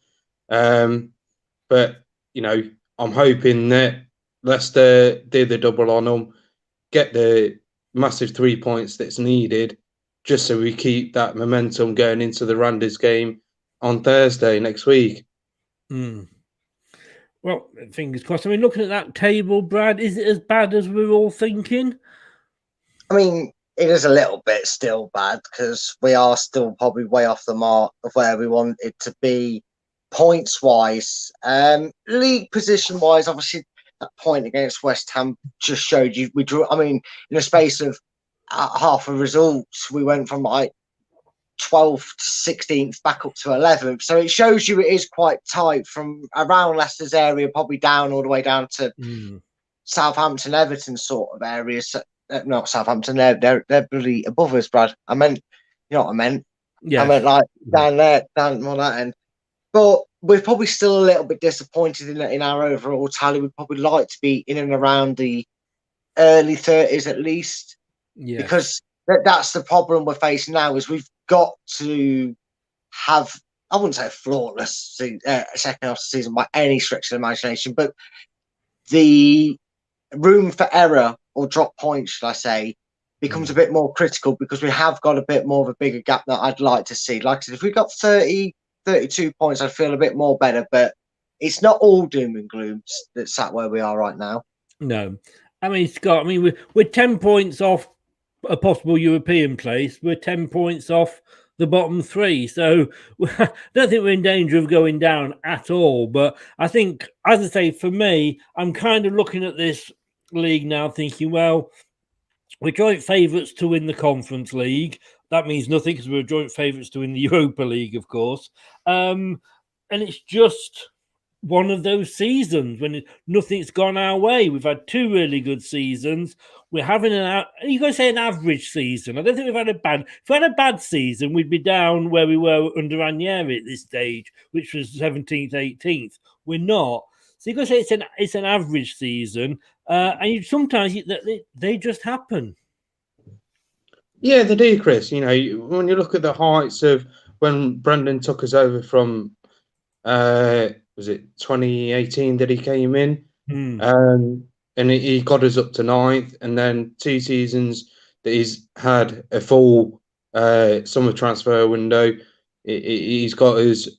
But I'm hoping that Leicester do the double on them, get the massive 3 points that's needed, just so we keep that momentum going into the Randers game on Thursday next week. Well, fingers crossed. I mean, looking at that table, Brad, is it as bad as we're all thinking? I mean, it is a little bit still bad because we are still probably way off the mark of where we want it to be points-wise. League position-wise, obviously, that point against West Ham just showed you we drew. I mean, in a space of half a results, we went from like 12th to 16th back up to 11th. So it shows you it is quite tight from around Leicester's area, probably down all the way down to Southampton, Everton sort of areas. Not Southampton, they're bloody above us, Brad. I meant, you know what I meant? Yeah. I meant like down there, down on that end. But we're probably still a little bit disappointed in our overall tally. We'd probably like to be in and around the early 30s at least. Yeah. Because that's the problem we're facing now is we've got to have, I wouldn't say a flawless second half of the season by any stretch of the imagination, but the room for error or drop points, should I say, becomes a bit more critical because we have got a bit more of a bigger gap that I'd like to see. Like I said, if we got 30, 32 points, I'd feel a bit more better, but it's not all doom and gloom that's sat where we are right now. No. I mean, Scott, we're 10 points off a possible European place. We're 10 points off the bottom three. So I don't think we're in danger of going down at all. But I think, as I say, for me, I'm kind of looking at this league now thinking, well, we're joint favourites to win the Conference League. That means nothing because we're joint favourites to win the Europa League, of course. And it's just one of those seasons when nothing's gone our way. We've had two really good seasons. We're having you got to say an average season. I don't think we've had a bad. If we had a bad season, we'd be down where we were under Ranieri at this stage, which was 17th, 18th. We're not. So you got to say it's an average season, and sometimes they just happen. Yeah, they do, Chris. You know, when you look at the heights of when Brendan took us over from, was it 2018 that he came in? And he got us up to 9th, and then 2 seasons that he's had a full summer transfer window, he's got us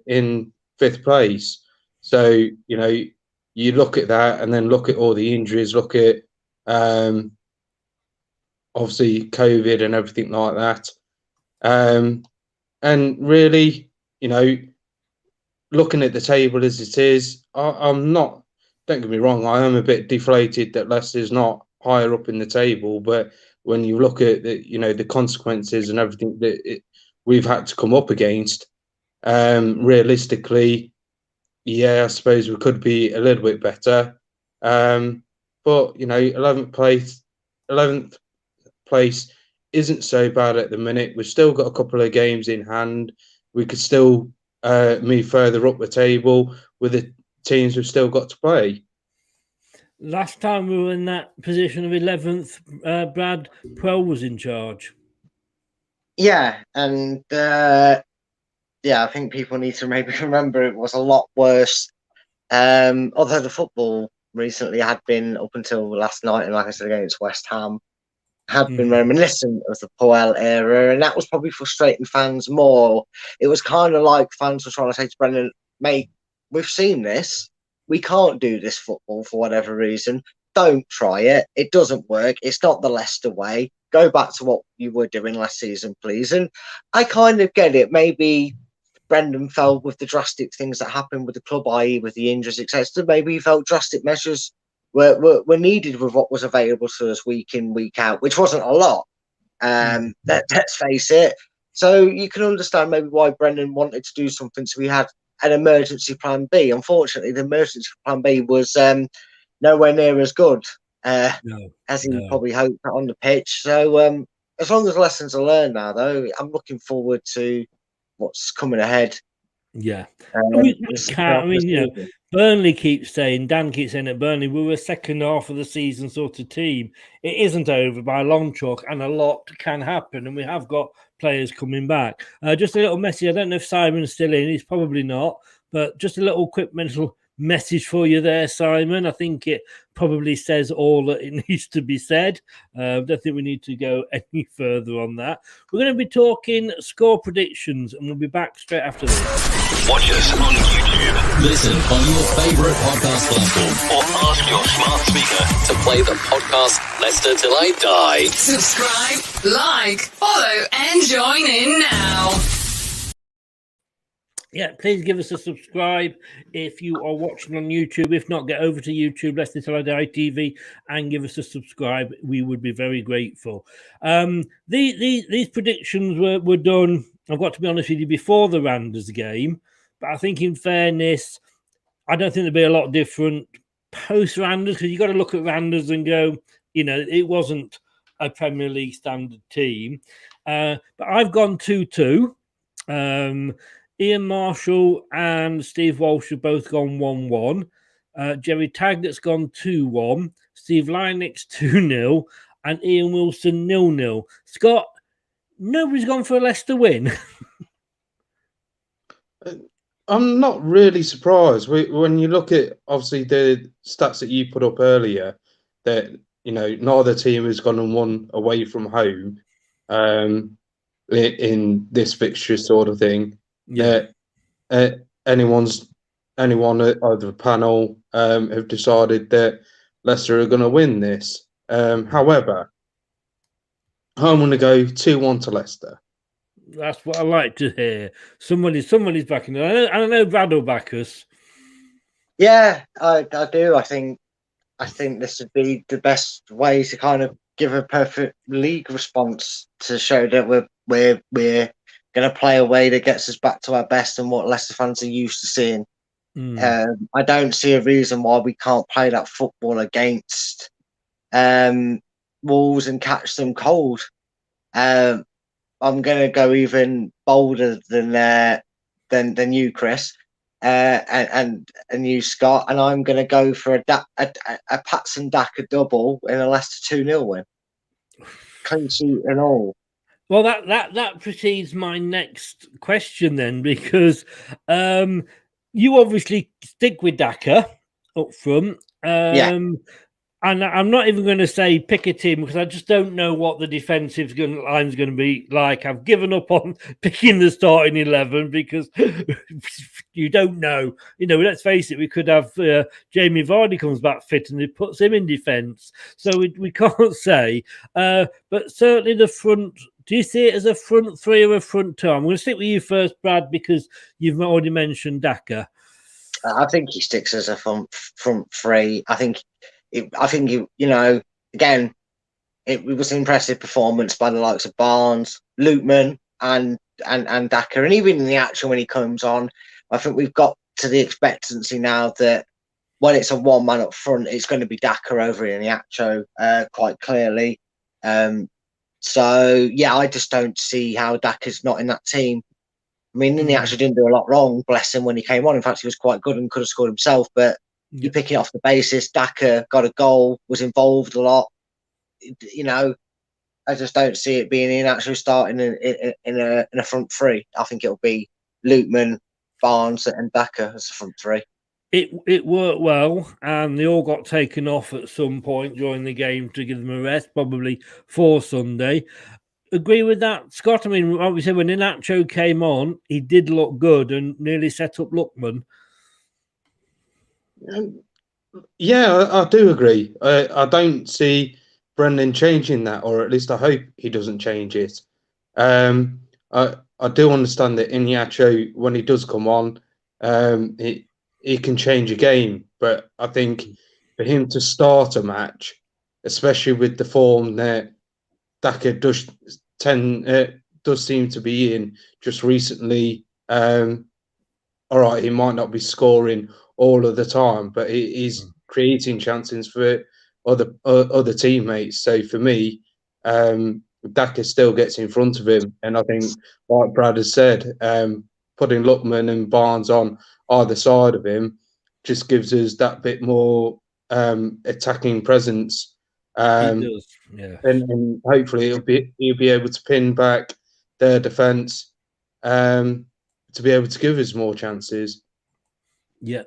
in 5th place. So, you know, you look at that and then look at all the injuries, look at obviously COVID and everything like that. And really, you know, looking at the table as it is, I'm not, don't get me wrong, I am a bit deflated that Leicester's not higher up in the table. But when you look at the, you know, the consequences and everything that we've had to come up against, realistically, yeah, I suppose we could be a little bit better. But you know, 11th place isn't so bad at the minute. We've still got a couple of games in hand. We could still move further up the table with the teams we've still got to play. Last time we were in that position of 11th, Brad, Puel was in charge. Yeah, and I think people need to maybe remember it was a lot worse. Although the football recently had been, up until last night, and like I said, against West Ham, had been reminiscent of the Puel era, and that was probably frustrating fans more. It was kind of like fans were trying to say to Brendan, mate, we've seen this. We can't do this football for whatever reason. Don't try it. It doesn't work. It's not the Leicester way. Go back to what you were doing last season, please. And I kind of get it. Maybe Brendan felt with the drastic things that happened with the club, i.e. with the injuries, etc., maybe he felt drastic measures were needed with what was available to us week in, week out, which wasn't a lot. Let's face it. So you can understand maybe why Brendan wanted to do something. So we had an emergency plan B. Unfortunately, the emergency plan B was nowhere near as good as he probably hoped on the pitch. So as long as lessons are learned now, though, I'm looking forward to what's coming ahead. Yeah. Burnley keeps saying, Dan keeps saying that Burnley, we were second half of the season sort of team. It isn't over by a long chalk, and a lot can happen, and we have got players coming back. Just a little message. I don't know if Simon's still in. He's probably not, but just a little quick mental message for you there, Simon. I think it probably says all that it needs to be said. I don't think we need to go any further on that. We're going to be talking score predictions, and we'll be back straight after this. Watch us on YouTube. Listen on your favourite podcast platform, Or ask your smart speaker to play the podcast Leicester Till I Die. Subscribe, like, follow, and join in now. Yeah, please give us a subscribe if you are watching on YouTube. If not, get over to YouTube, Leicester Till I Die TV, and give us a subscribe. We would be very grateful. These predictions were done, I've got to be honest with you, before the Randers game. But I think in fairness, I don't think there'll be a lot different post-Randers, because you've got to look at Randers and go, you know, it wasn't a Premier League standard team. But I've gone 2-2. Ian Marshall and Steve Walsh have both gone 1-1. Jerry Taggart's gone 2-1. Steve Lynix 2-0. And Ian Wilson 0-0. Scott, nobody's gone for a Leicester win. I'm not really surprised. When you look at, obviously, the stats that you put up earlier, that, you know, neither team has gone and won away from home in this fixture sort of thing. Yeah, anyone of the panel have decided that Leicester are going to win this. However, I'm going to go 2-1 to Leicester. That's what I like to hear. Somebody's backing it. I know Brad will back us. Yeah, I do. I think this would be the best way to kind of give a perfect league response to show that we're going to play a way that gets us back to our best and what Leicester fans are used to seeing. I don't see a reason why we can't play that football against Wolves and catch them cold. I'm going to go even bolder than you, Chris, and you, Scott, and I'm going to go for a Patson Daka double in a Leicester 2-0 win, clean sheet and all. Well, that precedes my next question then, because you obviously stick with Daka up front. And I'm not even going to say pick a team, because I just don't know what the defensive line is going to be like. I've given up on picking the starting 11 because you don't know. You know, let's face it, we could have Jamie Vardy comes back fit and it puts him in defence. So we can't say. But certainly the front. Do you see it as a front three or a front two? I'm going to stick with you first, Brad, because you've already mentioned Daka. I think he sticks as a front three. I think you know, again, it was an impressive performance by the likes of Barnes, Lootman, and Daka, and even in the action when he comes on, I think we've got to the expectancy now that when it's a one man up front, it's going to be Daka over Iheanacho quite clearly. So yeah, I just don't see how Daka's not in that team. I mean, Iheanacho didn't do a lot wrong, bless him, when he came on. In fact, he was quite good and could have scored himself. But you pick it off the basis, Daka got a goal, was involved a lot. You know, I just don't see it being Iheanacho starting in a front three. I think it'll be Lootman, Barnes, and Daka as the front three. It worked well, and they all got taken off at some point during the game to give them a rest, probably for Sunday. Agree with that, Scott? I mean, like we said, when Iheanacho came on, he did look good and nearly set up Lookman. Yeah, I do agree. I don't see Brendan changing that, or at least I hope he doesn't change it. I do understand that Iheanacho, when he does come on, he can change a game. But I think for him to start a match, especially with the form that Daka does seem to be in just recently, all right, he might not be scoring all of the time, but he's creating chances for other teammates. So for me, Daka still gets in front of him, and I think, like Brad has said, putting Lookman and Barnes on either side of him just gives us that bit more attacking presence. He does, yeah. And hopefully he'll be able to pin back their defence to be able to give us more chances. Yeah,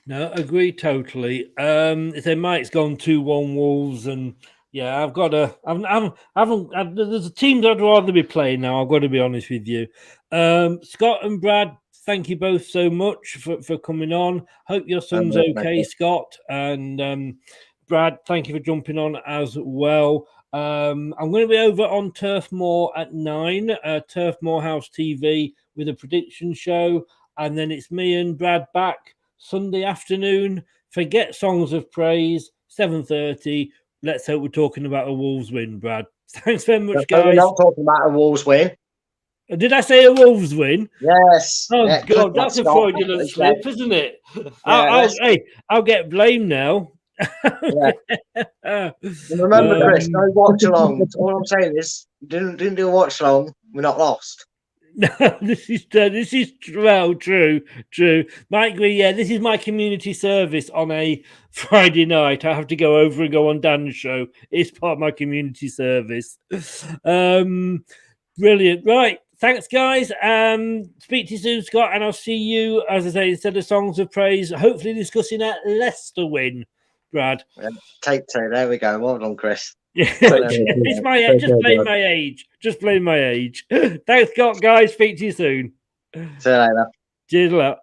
no, agree totally. If Mike's gone 2-1 Wolves, and yeah, I've got to. There's a team that I'd rather be playing now. I've got to be honest with you. Scott and Brad, thank you both so much for coming on. Hope your son's okay, Scott, and Brad, thank you for jumping on as well. I'm going to be over on Turf Moor at 9, Turf Moor House TV with a prediction show, and then it's me and Brad back Sunday afternoon. Forget Songs of Praise, 7:30. Let's hope we're talking about a Wolves win, Brad. Thanks very much, guys. We're not talking about a Wolves win. Did I say a Wolves win? Yes. Oh, yeah, God, that's a fraudulent slip, isn't it? Yeah, I'll get blamed now. Yeah. Remember, Chris, no watch along. All I'm saying is, didn't do a watch along. We're not lost. No, this is well true. Mike agree. Yeah, this is my community service on a Friday night. I have to go over and go on Dan's show. It's part of my community service. Brilliant. Right. Thanks, guys. Speak to you soon, Scott, and I'll see you, as I say, instead of Songs of Praise, hopefully discussing a Leicester win, Brad. Yeah, take 2. There we go. Well done, Chris. Yeah, it's my age. Just blame my age. Just blame my age. Thanks, Scott, guys. Speak to you soon. See you later. Cheers a lot.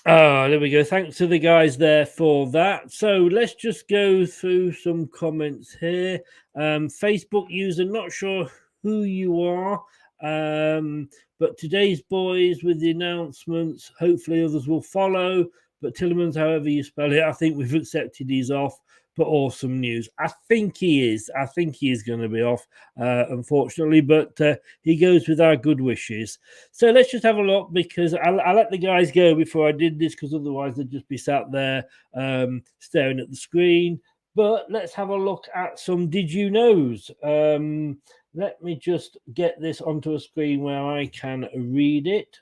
Oh, there we go. Thanks to the guys there for that. So let's just go through some comments here. Facebook user, not sure who you are, but today's boys with the announcements. Hopefully others will follow. But Tillemans, however you spell it, I think we've accepted he's off. But awesome news. I think he is going to be off, unfortunately, but he goes with our good wishes. So let's just have a look, because I let the guys go before I did this, because otherwise they'd just be sat there staring at the screen. But let's have a look at some Did You Knows. Let me just get this onto a screen where I can read it.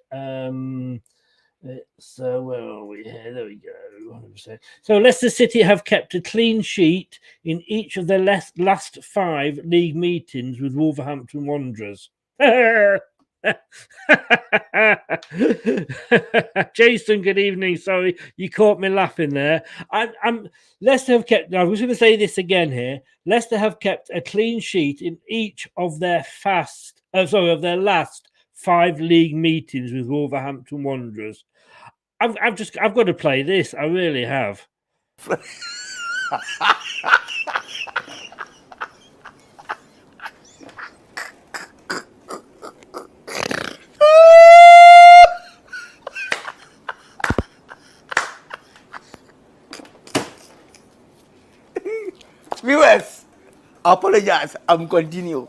So where are we here? There we go. 100%. So Leicester City have kept a clean sheet in each of their last 5 league meetings with Wolverhampton Wanderers. Jason, good evening. Sorry, you caught me laughing there. Leicester have kept. I was going to say this again here. Leicester have kept a clean sheet in each of their last 5 league meetings with Wolverhampton Wanderers. I've got to play this. I really have. Viewers, apologize. I'm continue.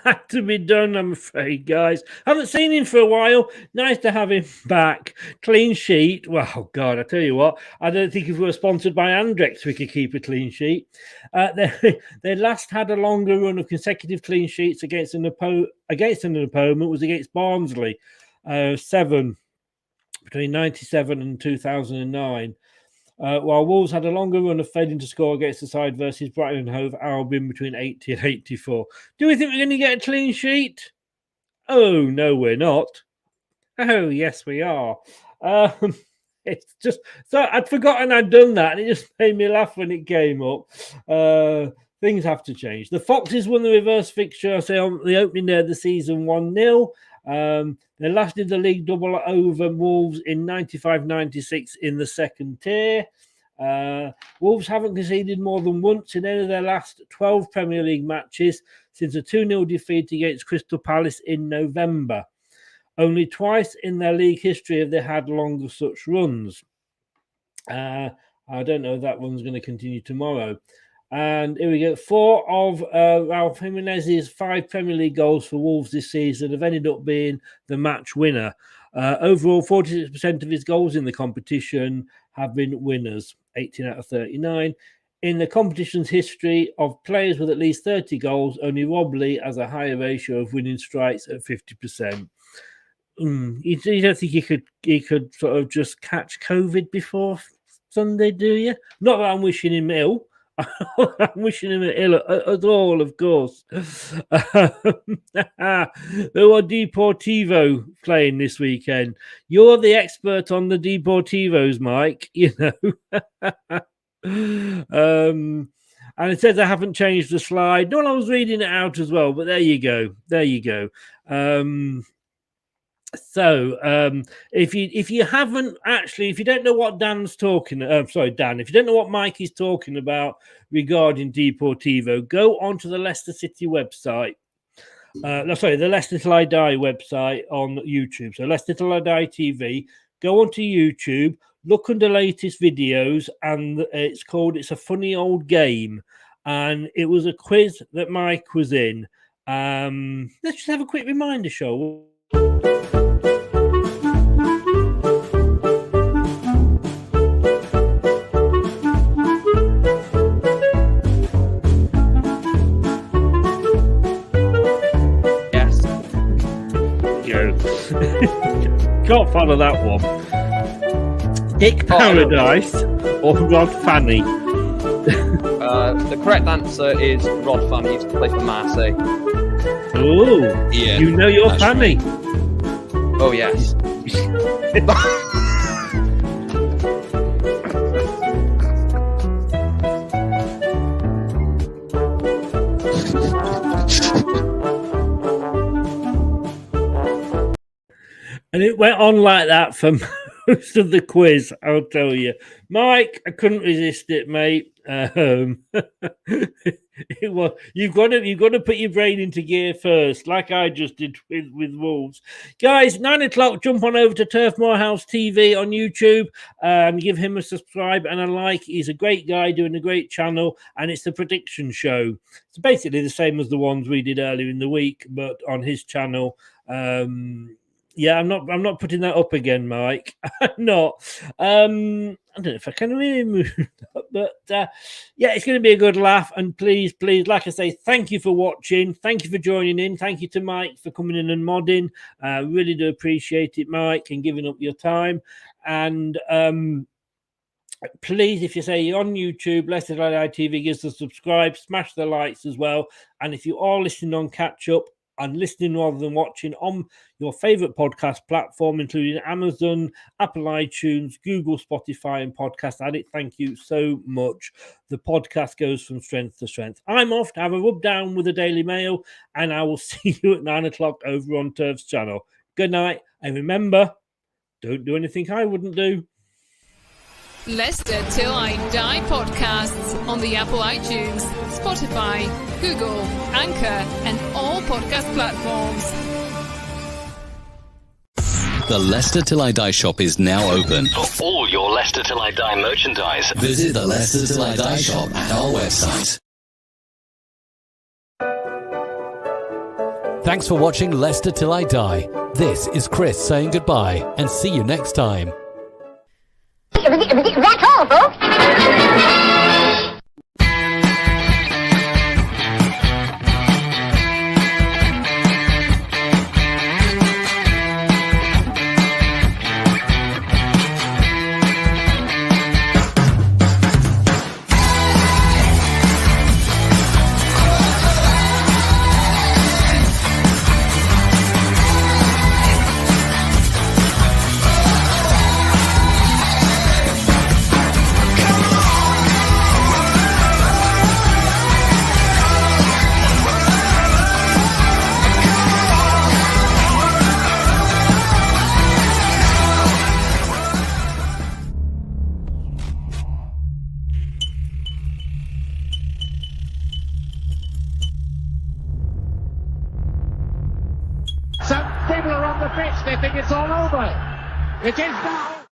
had to be done, I'm afraid, guys. Haven't seen him for a while. Nice to have him back. Clean sheet. Well, God, I tell you what, I don't think if we were sponsored by Andrex, we could keep a clean sheet. They last had a longer run of consecutive clean sheets against an opponent was against Barnsley, 7 between 97 and 2009. While Wolves had a longer run of failing to score against the side versus Brighton and Hove Albion between 80 and 84. Do we think we're going to get a clean sheet? Oh, no, we're not. Oh, yes, we are. It's just, so I'd forgotten I'd done that, and it just made me laugh when it came up. Things have to change. The Foxes won the reverse fixture, say, on the opening day of the season 1-0. They last did the league double over Wolves in 95-96 in the second tier. Wolves haven't conceded more than once in any of their last 12 Premier League matches since a 2-0 defeat against Crystal Palace in November. Only twice in their league history have they had longer such runs. I don't know if that one's going to continue tomorrow. And here we go. 4 of Ralph Jimenez's 5 Premier League goals for Wolves this season have ended up being the match winner. Overall, 46% of his goals in the competition have been winners, 18 out of 39. In the competition's history of players with at least 30 goals, only Rob Lee has a higher ratio of winning strikes at 50%. You don't think he could sort of just catch COVID before Sunday, do you? Not that I'm wishing him ill. I'm wishing him ill at all, of course. There are Deportivo playing this weekend. You're the expert on the Deportivos, Mike. You know. And it says I haven't changed the slide. No, I was reading it out as well, but there you go. There you go. So if you haven't actually, if you don't know what Dan's talking, sorry, Dan, if you don't know what Mike is talking about regarding Deportivo, go onto the Leicester City website. The Leicester Till I Die website on YouTube. So Leicester Till I Die TV. Go onto YouTube, look under latest videos, and it's a funny old game, and it was a quiz that Mike was in. Let's just have a quick reminder show. Can't follow that one. Dick Paradise or Rod Fanny? The correct answer is Rod Fanny. He used to play for Marseille. Oh, yeah. You know your Fanny. Oh, yes. And it went on like that for most of the quiz, I'll tell you. Mike, I couldn't resist it, mate. It was, you've got to put your brain into gear first, like I just did with Wolves. Guys, 9 o'clock, jump on over to Turf Moorhouse TV on YouTube and give him a subscribe and a like. He's a great guy doing a great channel, and it's the prediction show. It's basically the same as the ones we did earlier in the week, but on his channel. Yeah, I'm not putting that up again, Mike. I'm not. I don't know if I can really move that, but yeah, it's going to be a good laugh. And please, like I say, thank you for watching. Thank you for joining in. Thank you to Mike for coming in and modding. Really do appreciate it, Mike, and giving up your time. And please, if you say you're on YouTube, Leicester Till I Die TV, give us a subscribe, smash the likes as well. And if you are listening on Catch Up, and listening rather than watching on your favorite podcast platform, including Amazon, Apple iTunes, Google, Spotify, and Podcast Addict. Thank you so much. The podcast goes from strength to strength. I'm off to have a rub down with the Daily Mail, and I will see you at 9 o'clock over on Turf's channel. Good night, and remember, don't do anything I wouldn't do. Leicester Till I Die podcasts on the Apple iTunes, Spotify, Google, Anchor, and all podcast platforms. The Leicester Till I Die shop is now open. For all your Leicester Till I Die merchandise, visit the Leicester Till I Die shop at our website. Thanks for watching Leicester Till I Die. This is Chris saying goodbye and see you next time. That's all, folks. Some people are on the pitch, they think it's all over. It is now.